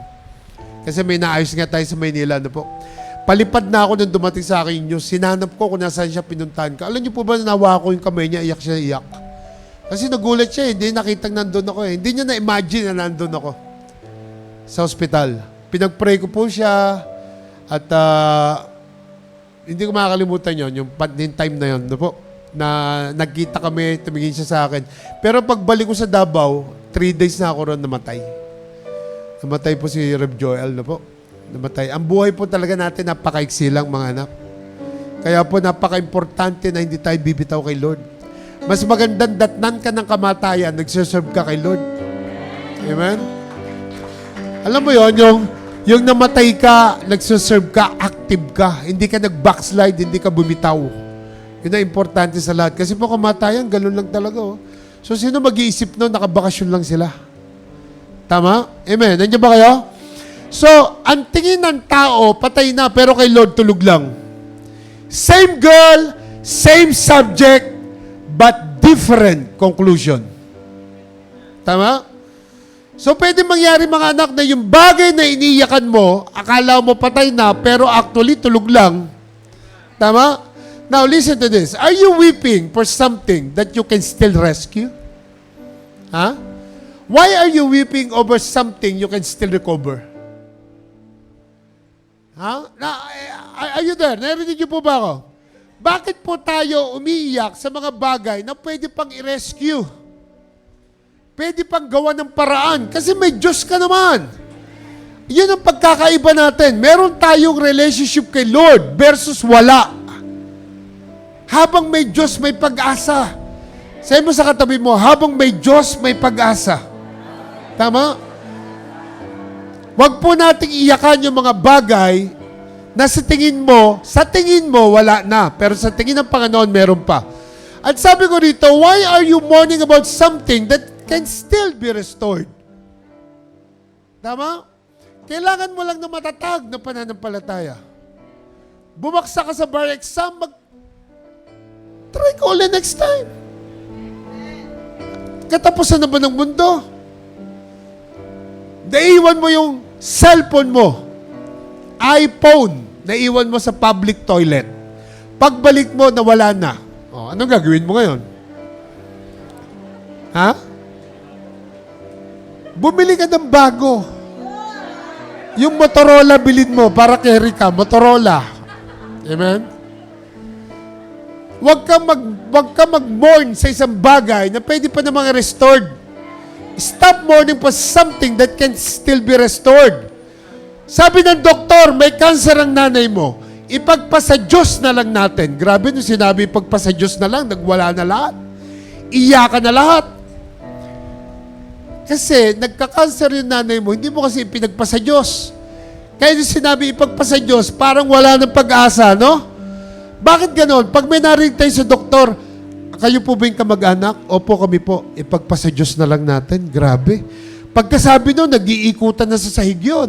Kasi may naayos nga tayo sa Maynila, no po. Palipad na ako nung dumating sa akin yung news. Sinanap ko kung nasaan siya pinuntahan ka. Alam niyo po ba, nawa ko yung kamay niya, iyak siya, iyak. Kasi nagulat siya, hindi nakitang nandun ako eh. Hindi niya na-imagine na nandun ako sa hospital. Pinag-pray ko po siya at hindi ko makakalimutan yon yung time na yon, no po, na nagkita kami, tumingin siya sa akin. Pero pagbalik ko sa Davao, 3 days na ako ron namatay. Namatay po si Rev Joel, no po. Namatay. Ang buhay po talaga natin, napakaiksi lang mga anak. Kaya po napaka-importante na hindi tayo bibitaw kay Lord. Mas magandang datnan ka ng kamatayan, nagsiserve ka kay Lord. Amen? Alam mo yon, yung namatay ka, nagsiserve ka, active ka, hindi ka nag-backslide, hindi ka bumitaw. Yun ang importante sa lahat. Kasi po kamatayan, ganun lang talaga. Oh. So sino mag-iisip nun, nakabakasyon lang sila? Tama? Amen? Nandiyan ba kayo? So, ang tingin ng tao, patay na, pero kay Lord tulog lang. Same girl, same subject, but different conclusion. Tama? So, pwede mangyari mga anak na yung bagay na iniiyakan mo, akala mo patay na, pero actually tulog lang. Tama? Now, listen to this. Are you weeping for something that you can still rescue? Huh? Why are you weeping over something you can still recover? Huh? Are you there? Narinig niyo po ba ako? Bakit po tayo umiiyak sa mga bagay na pwede pang i-rescue? Pwede pang gawa ng paraan. Kasi may Diyos ka naman. Yun ang pagkakaiba natin. Meron tayong relationship kay Lord versus wala. Habang may Diyos, may pag-asa. Sabi mo sa katabi mo, habang may Diyos, may pag-asa. Tama? Huwag po nating iyakan yung mga bagay na sa tingin mo, wala na. Pero sa tingin ng Panginoon, meron pa. At sabi ko rito, why are you mourning about something that can still be restored? Tama? Kailangan mo lang na matatag na pananampalataya. Bumaksa ka sa bar exam, try ko ulit next time. Katapusan na ba ng mundo? Naiwan mo yung cellphone mo, iPhone, naiwan mo sa public toilet. Pagbalik mo, nawala na. Oh, anong gagawin mo ngayon? Ha? Bumili ka ng bago. Yung Motorola bilhin mo para carry ka. Motorola. Amen? Huwag ka mag-mourn sa isang bagay na pwede pa namang restored. Stop mourning for something that can still be restored. Sabi ng doktor, may cancer ang nanay mo. Ipagpasa Diyos na lang natin. Grabe nung sinabi, ipagpasa Diyos na lang, nagwala na lahat. Iyakan na lahat. Kasi nagka-cancer yung nanay mo, hindi mo kasi ipinagpasa Diyos. Kaya yung sinabi, ipagpasa Diyos, parang wala ng pag-asa, no? Bakit ganon? Pag may narinig tayo sa doktor, kayo po ba yung kamag-anak? Opo, kami po. Ipagpasa Diyos na lang natin. Grabe. Pagkasabi nun, nag-iikutan na sa sahig yun.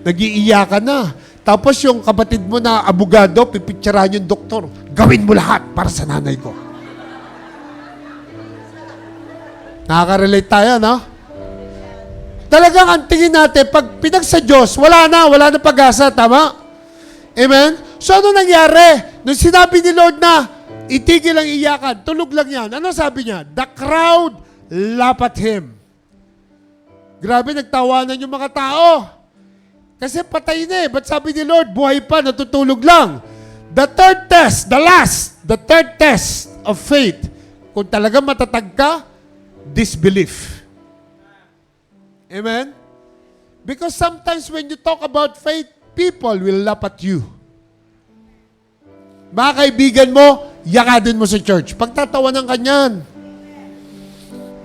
Nag-iiyakan na. Tapos yung kapatid mo na abogado, pipicturean yung doktor. Gawin mo lahat para sa nanay ko. Nakaka-relate tayo, no? Talagang ang tingin natin, pag pinagsa Diyos, wala na pag-asa, tama? Amen? So ano nangyari? Nung sinabi ni Lord na, itigil ang iyakan, tulog lang yan. Ano sabi niya? The crowd laughed at him. Grabe, nagtawanan yung mga tao. Kasi patay na eh. Ba't sabi ni Lord, buhay pa, natutulog lang. The third test, the third test of faith, kung talaga matatag ka, disbelief. Amen? Because sometimes when you talk about faith, people will laugh at you. Mga kaibigan mo, yakadin mo sa church. Pagtatawanan ka niyan.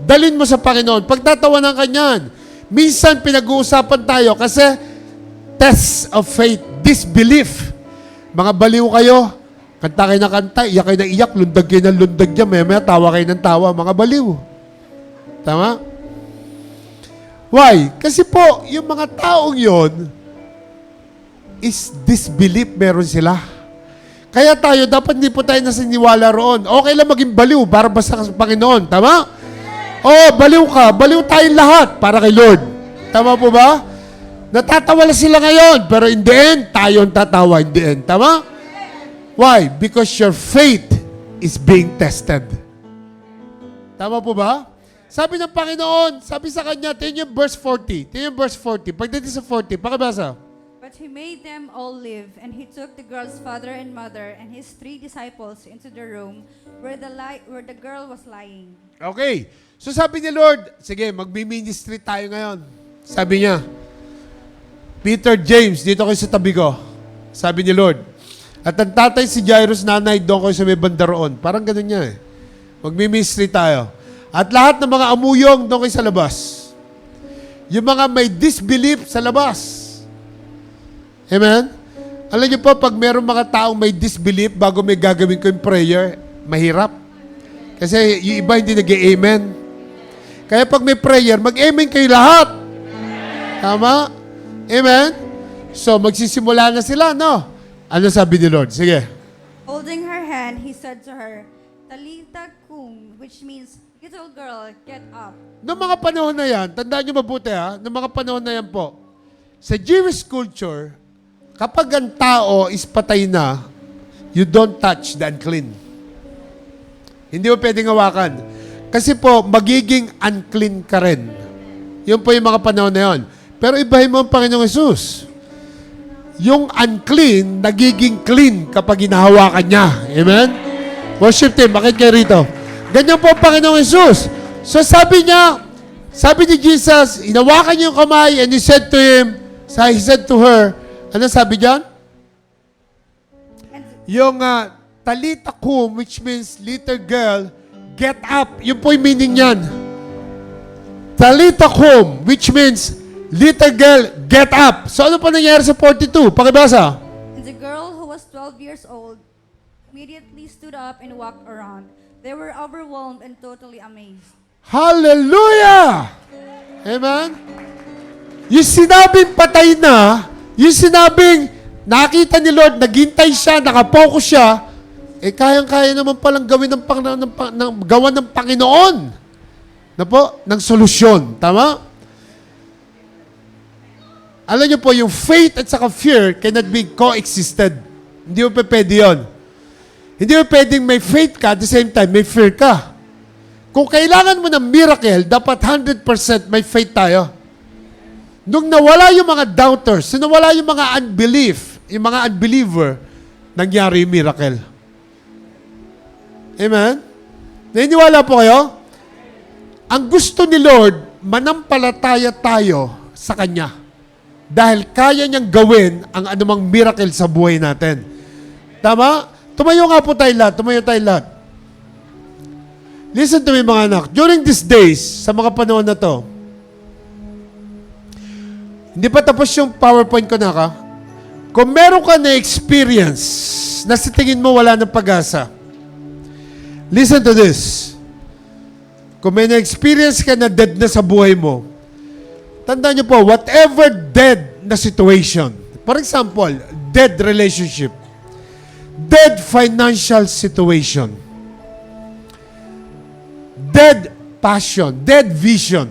Dalin mo sa Panginoon. Pagtatawanan ka niyan. Minsan pinag-uusapan tayo kasi test of faith, disbelief. Mga baliw kayo, kanta kayo ng kanta, iyak kayo ng iyak, lundag kayo ng lundag dyan, maya tawa kayo ng tawa, mga baliw. Tama? Why? Kasi po, yung mga taong yon is disbelief meron sila. Kaya tayo, dapat hindi po tayo nasiniwala roon. Okay lang maging baliw para basta sa Panginoon. Tama? Oo, baliw ka. Baliw tayong lahat para kay Lord. Tama po ba? Natatawa na sila ngayon, pero in the end, tayo ang tatawa in the end. Tama? Why? Because your faith is being tested. Tama po ba? Sabi ng Panginoon, sabi sa kanya, tingnan yung verse 40. Tingnan yung verse 40. Pagdating sa 40, pakibasa. But he made them all live, and he took the girl's father and mother and his 3 disciples into the room where the girl was lying. Okay. So sabi ni Lord, sige, magmi-ministry tayo ngayon. Sabi niya, Peter, James, dito kayo sa tabi ko. Sabi ni Lord. At ang tatay si Jairus, nanay, doon kayo sa may banda roon. Parang ganun niya eh. Magmi-ministry tayo. At lahat ng mga amuyong doon kayo sa labas. Yung mga may disbelief sa labas. Amen? Alam niyo po, pag meron mga taong may disbelief bago may gagawin ko yung prayer, mahirap. Kasi yung iba hindi nag-amen. Kaya pag may prayer, mag-amen kayo lahat. Tama? Amen? So, magsisimula na sila, no? Ano sabi ni Lord? Sige. Holding her hand, he said to her, Talitha kum, which means, little girl, get up. Noong mga panahon na yan, tandaan nyo mabuti ha, noong mga panahon na yan po, sa Jewish culture, kapag ang tao is patay na, you don't touch the unclean. Hindi mo pwedeng hawakan. Kasi po, magiging unclean ka rin. Yun po yung mga panahon na yun. Pero ibahin mo ang Panginoong Yesus. Yung unclean, nagiging clean kapag hinahawakan niya. Amen? Worship team, bakit kayo rito? Ganyan po ang Panginoong Yesus. So sabi niya, sabi ni Jesus, hinawakan niya yung kamay and he said to her, ano sabi diyan? Yung Talitha kum, which means little girl, get up. Yun po yung meaning niyan. Talitha kum, which means little girl, get up. So ano pa nangyari sa 42? Pakibasa. And the girl who was 12 years old immediately stood up and walked around. They were overwhelmed and totally amazed. Hallelujah! Amen? Yung sinabing patay na, yung sinabing nakita ni Lord, naghintay siya, nakapokus siya, eh kayang-kaya naman palang gawin gawa ng Panginoon. Na po, ng solusyon. Tama? Alam niyo po, yung faith at saka fear cannot be coexisted. Hindi mo pwede yun. Hindi mo pwedeng may faith ka, at the same time, may fear ka. Kung kailangan mo ng miracle, dapat 100% may faith tayo. Nung nawala yung mga doubters, nung nawala yung mga yung mga unbeliever, nangyari yung miracle. Amen? Naniniwala po kayo? Ang gusto ni Lord, manampalataya tayo sa Kanya. Dahil kaya niyang gawin ang anumang miracle sa buhay natin. Tama? Tumayo nga po tayo lahat. Tumayo tayo lahat. Listen to me mga anak. During these days, sa mga panahon na to, hindi pa tapos yung PowerPoint ko na ka. Kung meron ka na experience na sa tingin mo wala ng pag-asa, listen to this. Kung may na-experience ka na dead na sa buhay mo, tandaan niyo po, whatever dead na situation, for example, dead relationship, dead financial situation, dead passion, dead vision,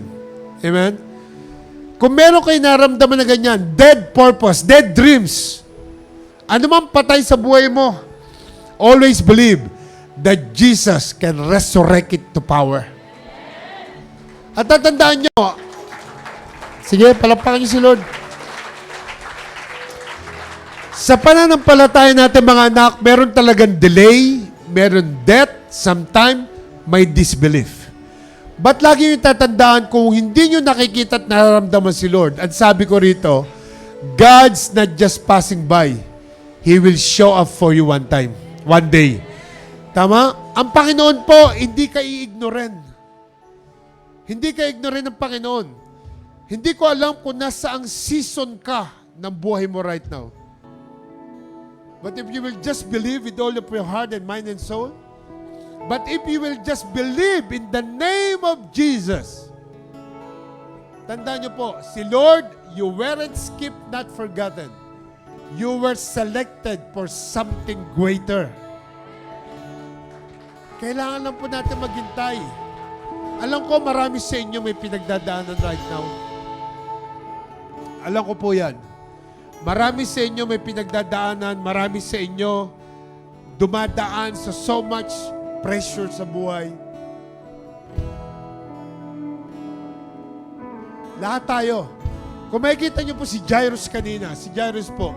amen? Kung meron kayo naramdaman na ganyan, dead purpose, dead dreams, ano man patay sa buhay mo, always believe that Jesus can resurrect it to power. At tatandaan nyo, sige, palakpakan niyo si Lord. Sa pananampalataya natin mga anak, meron talagang delay, meron death, sometimes may disbelief. But lagi yung tatandaan kung hindi nyo nakikita at nararamdaman si Lord. At sabi ko rito, God's not just passing by. He will show up for you one time, one day. Tama? Ang Panginoon po, hindi ka i-ignoren. Hindi ka ignoren ng Panginoon. Hindi ko alam kung nasaang season ka ng buhay mo right now. But if you will just believe with all of your heart and mind and soul, but if you will just believe in the name of Jesus, tandaan niyo po, si Lord, you weren't skipped, not forgotten. You were selected for something greater. Kailangan lang po natin maghintay. Alam ko marami sa inyo may pinagdadaanan right now. Alam ko po yan. Marami sa inyo may pinagdadaanan, marami sa inyo dumadaan sa so much pressure sa buhay. Lahat tayo. Kung makikita niyo po si Jairus kanina, si Jairus po,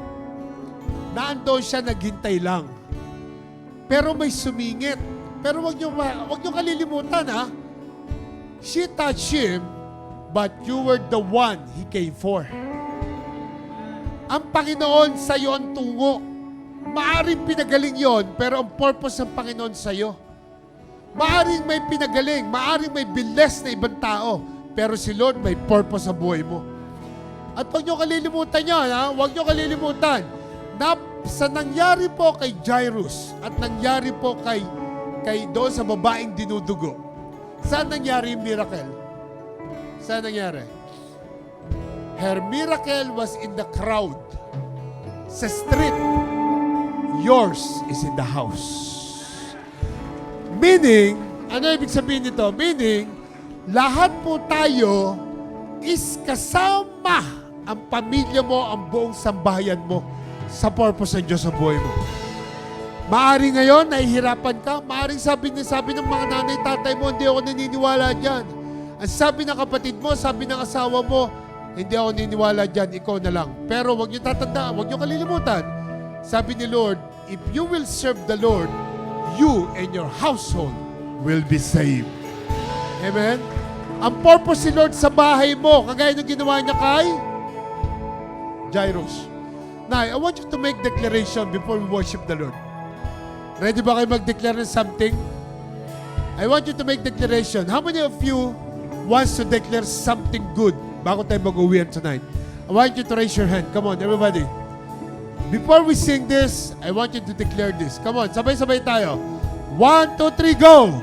naandoon siya, naghintay lang. Pero may sumingit. Pero wag niyo kalilimutan, ha? She touched him, but you were the one he came for. Ang Panginoon sa iyo ang tungo. Maaring pinagaling yon, pero ang purpose ng Panginoon sa iyo. Maaring may pinagaling, maaring may bless na ibang tao, pero si Lord may purpose sa buhay mo. At huwag niyo kalilimutan yan, ha? Huwag niyo kalilimutan na sa nangyari po kay Jairus at nangyari po kay doon sa babaeng dinudugo, saan nangyari yung miracle? Saan nangyari? Her miracle was in the crowd. Sa street. Yours is in the house. Meaning, ano ibig sabihin nito? Meaning, lahat po tayo is kasama ang pamilya mo, ang buong sambahayan mo sa purpose ng Diyos sa buhay mo. Maaring ngayon, nahihirapan ka. Maaring sabi ng mga nanay, tatay mo, hindi ako naniniwala dyan. Ang sabi ng kapatid mo, sabi ng asawa mo, hindi ako naniniwala dyan, ikaw na lang. Pero huwag niyo tatandaan, huwag niyo kalilimutan. Sabi ni Lord, if you will serve the Lord, you and your household will be saved. Amen? Ang purpose ni Lord sa bahay mo, kagaya ng ginawa niya kay Jairus. Now, I want you to make declaration before we worship the Lord. Ready ba kayo mag-declare ng something? I want you to make declaration. How many of you wants to declare something good bago tayo mag-uwi tonight? I want you to raise your hand. Come on, everybody. Before we sing this, I want you to declare this. Come on, sabay-sabay tayo. 1, 2, 3, go!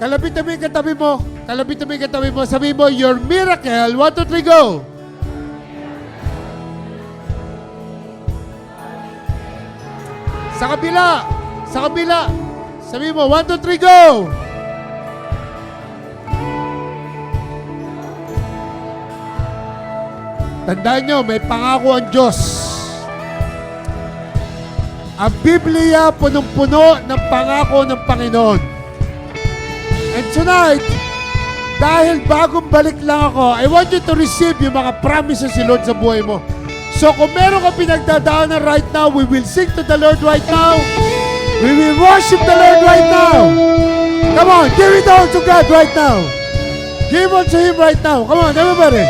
Kalapit na mo yung katabi mo. Kalapit na mo yung katabi mo. Sabi mo, your miracle. 1, 2, 3, go! Sa kabila. Sa kabila. Sabi mo, 1, 2, 3, go! Tandaan nyo, may pangako ang Diyos. Ang Biblia punong-puno ng pangako ng Panginoon. And tonight, dahil bagong balik lang ako, I want you to receive yung mga promises si Lord sa buhay mo. So kung meron ka pinagdadaanan right now, we will sing to the Lord right now. We will worship the Lord right now. Come on, give it all to God right now. Give it to Him right now. Come on, everybody.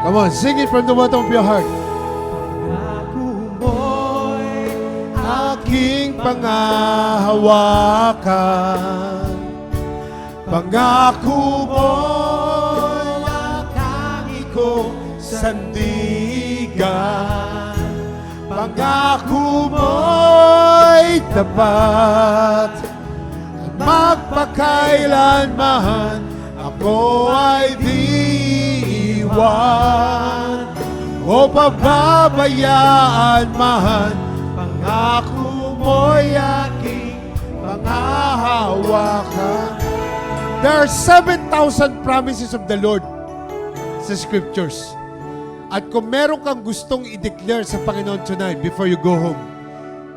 Come on, sing it from the bottom of your heart. Pangako mo'y Aking pangahawakan. Pangako mo'y aking ko sandigan. Pangako mo'y tapat. At magpakailanman ako ay di iwan o pababayaan man. Pangako mo'y aking pangahawakan. There are 7,000 promises of the Lord sa scriptures. At kung meron kang gustong i-declare sa Panginoon tonight before you go home,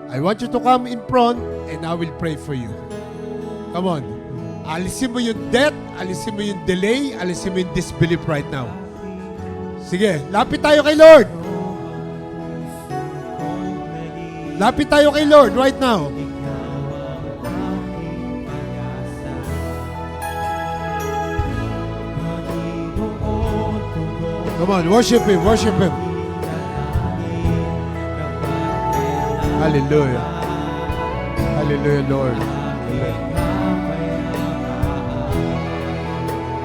I want you to come in front and I will pray for you. Come on. Alisin mo yung death, alisin mo yung delay, alisin mo yung disbelief right now. Sige, lapit tayo kay Lord. Lapit tayo kay Lord right now. Come on, worship Him, worship Him. Hallelujah. Hallelujah, Lord.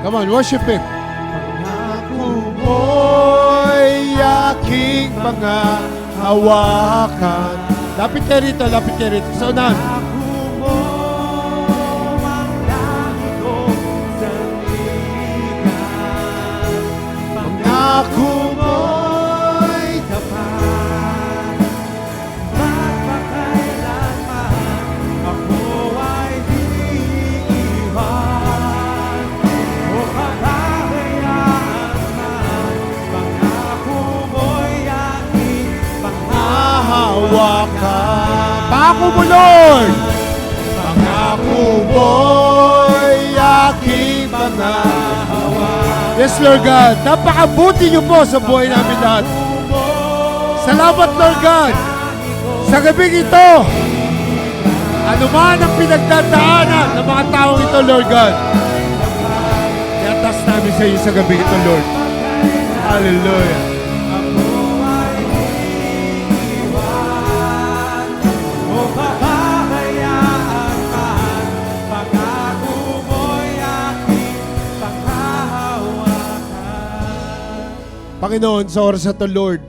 Come on, worship Him. Pangako mo'y aking pangahawakan. Lapit kayo rito, lapit kayo rito. Sa unahan. Pangako mo'y tapat. Magpakailanman ako ay di iwan o pababayaan man. Pangako mo'y aking pangahawakan. Pangako mo, Lord! Pangako mo'y aking pangahawakan. Yes, Lord God. Napakabuti niyo po sa buhay namin lahat. Salamat, Lord God. Sa gabing ito, ano man ang pinagdadaanan ng mga taong ito, Lord God, iatas namin sa iyo sa gabing ito, Lord. Hallelujah. Panginoon, sa oras na ito, Lord,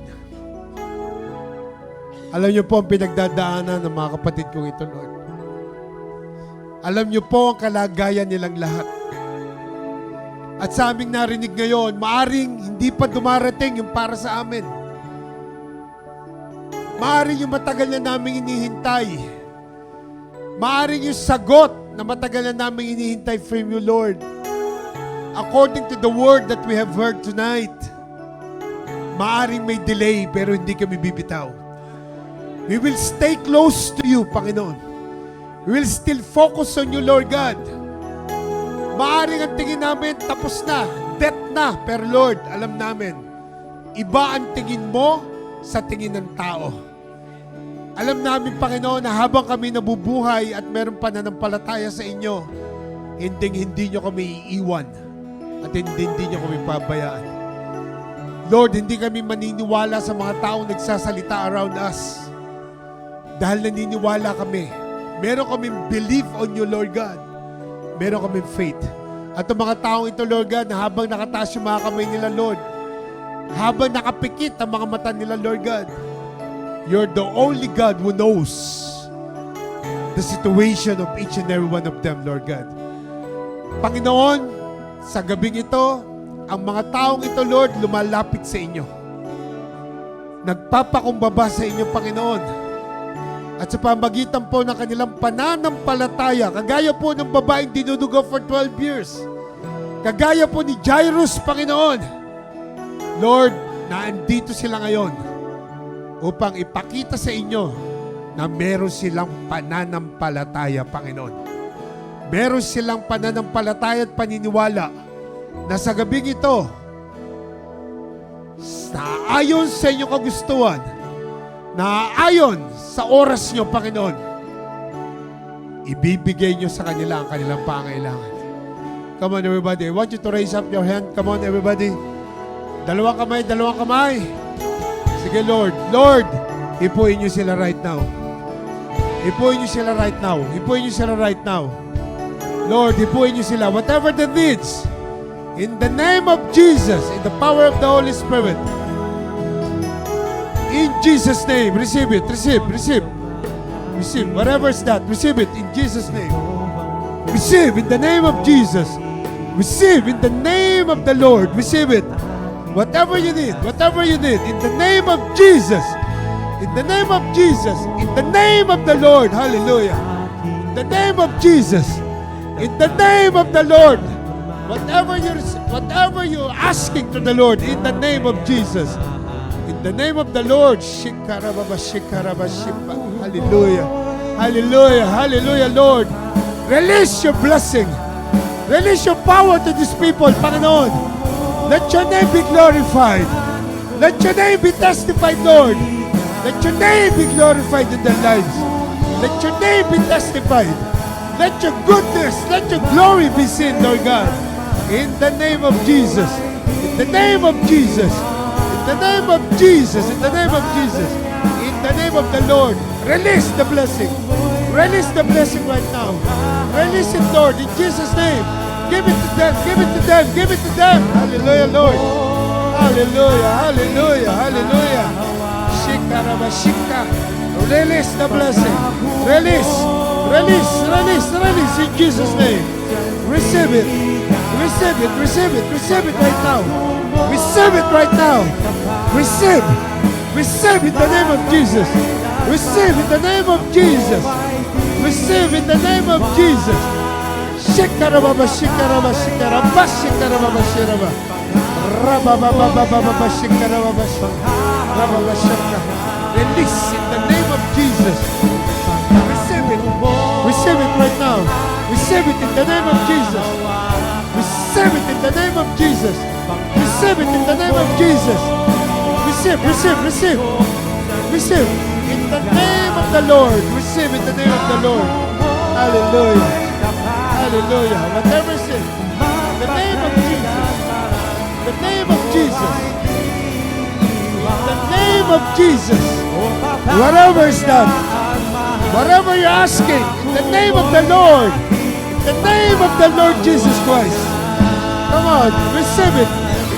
alam niyo po ang pinagdadaanan ng mga kapatid kong ito, Lord. Alam niyo po ang kalagayan nilang lahat. At sa aming narinig ngayon, maaring hindi pa dumarating yung para sa amin. Maaring yung matagal na namin hinihintay. Maaring yung sagot na matagal na namin hinihintay from you, Lord. According to the word that we have heard tonight, maaring may delay pero hindi kami bibitaw. We will stay close to you, Panginoon. We will still focus on you, Lord God. Maaring ang tingin namin tapos na, death na, pero Lord, alam namin, iba ang tingin mo sa tingin ng tao. Alam namin, Panginoon, na habang kami nabubuhay at meron pananampalataya sa inyo, hindi nyo kami iiwan at hindi nyo kami pabayaan. Lord, hindi kami maniniwala sa mga taong nagsasalita around us. Dahil naniniwala kami. Meron kaming belief on you, Lord God. meron kaming faith. At ang mga taong ito, Lord God, na habang nakataas yung mga kamay nila, Lord, habang nakapikit ang mga mata nila, Lord God, you're the only God who knows the situation of each and every one of them, Lord God. Panginoon, sa gabing ito, ang mga taong ito, Lord, lumalapit sa inyo. Nagpapakumbaba sa inyo, Panginoon. At sa pamagitan po ng kanilang pananampalataya, kagaya po ng babaeng dinudugo for 12 years, kagaya po ni Jairus, Panginoon, Lord, naandito sila ngayon upang ipakita sa inyo na meron silang pananampalataya, Panginoon. Meron silang pananampalataya at paniniwala na sa gabing ito, na ayon sa inyong kagustuhan, na ayon sa oras nyo, Panginoon, ibibigay nyo sa kanila ang kanilang pangailangan. Come on, everybody. I want you to raise up your hand. Come on, everybody. Dalawang kamay, dalawang kamay. Sige, Lord. Lord, ipuin nyo sila right now. Ipuin nyo sila right now. Ipuin nyo sila right now. Lord, ipuin nyo sila. Whatever the needs, in the name of Jesus, in the power of the Holy Spirit, in Jesus' name, receive it, receive, receive. Receive, whatever is that, receive it in Jesus' name. Receive in the name of Jesus. Receive in the name of the Lord. Receive it. Whatever you need, in the name of Jesus. In the name of Jesus. In the name of the Lord. Hallelujah. In the name of Jesus. In the name of the Lord. Whatever you're asking to the Lord, in the name of Jesus. In the name of the Lord. Hallelujah. Hallelujah. Hallelujah, Lord. Release your blessing. Release your power to these people, Panginoon. Let your name be glorified. Let your name be testified, Lord. Let your name be glorified in their lives. Let your name be testified. Let your goodness, let your glory be seen, Lord God. In the name of Jesus. In the name of Jesus. In the name of Jesus. In the name of Jesus. In the name of the Lord. Release the blessing. Release the blessing right now. Release it, Lord, in Jesus' name. Give it to them. Give it to them. Give it to them. Hallelujah, Lord. Hallelujah. Hallelujah. Hallelujah. Shikarabashika. Release the blessing. Release. Release. Release. Release in Jesus' name. Receive it. Receive it. Receive it. Receive it right now. Receive it right now. Receive. Receive in the name of Jesus. Receive in the name of Jesus. Receive in the name of Jesus. Shikarababa, shikaraba, shikaraba, shikarababa, shiraba. Rabababa, shikarababa, rababa, shaka. Release in the name of Jesus. Receive it. Receive it right now. Receive it in the name of Jesus. Receive it in the name of Jesus. Receive it in the name of Jesus. Receive, receive, receive. Receive in the name of the Lord. Receive in the name of the Lord. Hallelujah. Hallelujah. Whatever is it. The name of Jesus. The name of Jesus. The name of Jesus. Whatever is that. Whatever you're asking. In the name of the Lord. In the name of the Lord Jesus Christ. Come on. Receive it.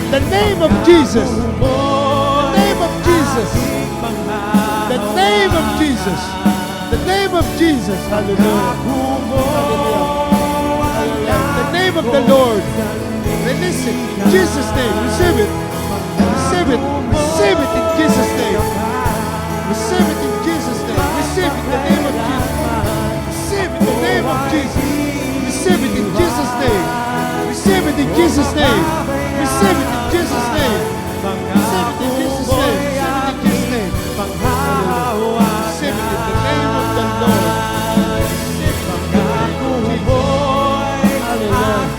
In the name of Jesus. The name of Jesus. The name of Jesus. The name of Jesus. Hallelujah. Hallelujah. The name of the Lord. Release it in Jesus' name. Receive it. Receive it. Receive it in Jesus' name. Receive it in Jesus' name. Receive it in the name of Jesus. Receive it in the name of Jesus. Receive it in Jesus' name. Receive it in Jesus' name. Receive it in Jesus' name. Receive it in Jesus' name. Receive it in Jesus' name. Receive it in the name of the Lord. Receive it in the name of Jesus. Hallelujah.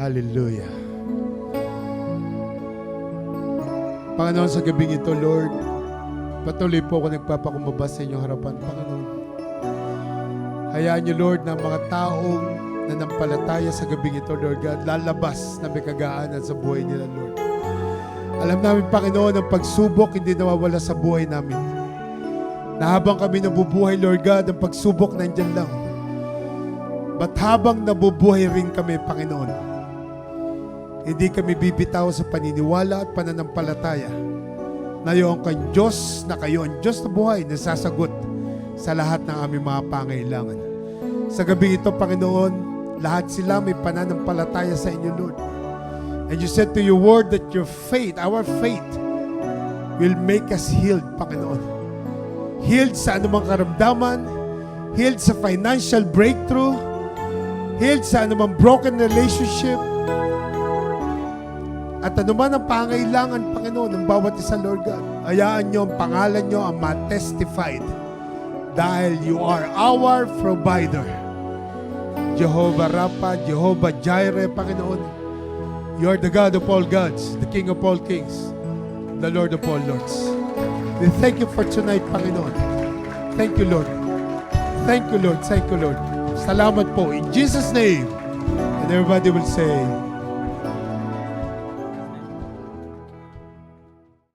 Hallelujah. Panginoon, sa gabing ito, Lord, patuloy po ako nagpapakumbaba sa inyong harapan, Panginoon. Hayaan niyo, Lord, na mga taong nanampalataya sa gabing ito, Lord God, lalabas na may kagaanan sa buhay nila, Lord. Alam namin, Panginoon, ang pagsubok hindi nawawala sa buhay namin. Na habang kami nabubuhay, Lord God, ang pagsubok nandyan lang. But habang nabubuhay rin kami, Panginoon, hindi kami bibitaw sa paniniwala at pananampalataya na iyong kang Diyos, na kayo ang Diyos na buhay na sasagot sa lahat ng aming mga pangailangan. Sa gabi ito, Panginoon, lahat sila may pananampalataya sa inyo, Lord. And you said to your word that your faith, our faith, will make us healed, Panginoon. Healed sa anumang karamdaman, healed sa financial breakthrough, healed sa anumang broken relationship, at anuman ang pangailangan, Panginoon, ng bawat isa, Lord God. Hayaan nyo ang pangalan nyo ang ma-testified dahil you are our provider. Jehovah Rapha, Jehovah Jireh, Panginoon. You are the God of all gods, the King of all kings, the Lord of all lords. We thank you for tonight, Panginoon. Thank you, Lord. Thank you, Lord. Thank you, Lord. Salamat po. In Jesus' name. And everybody will say,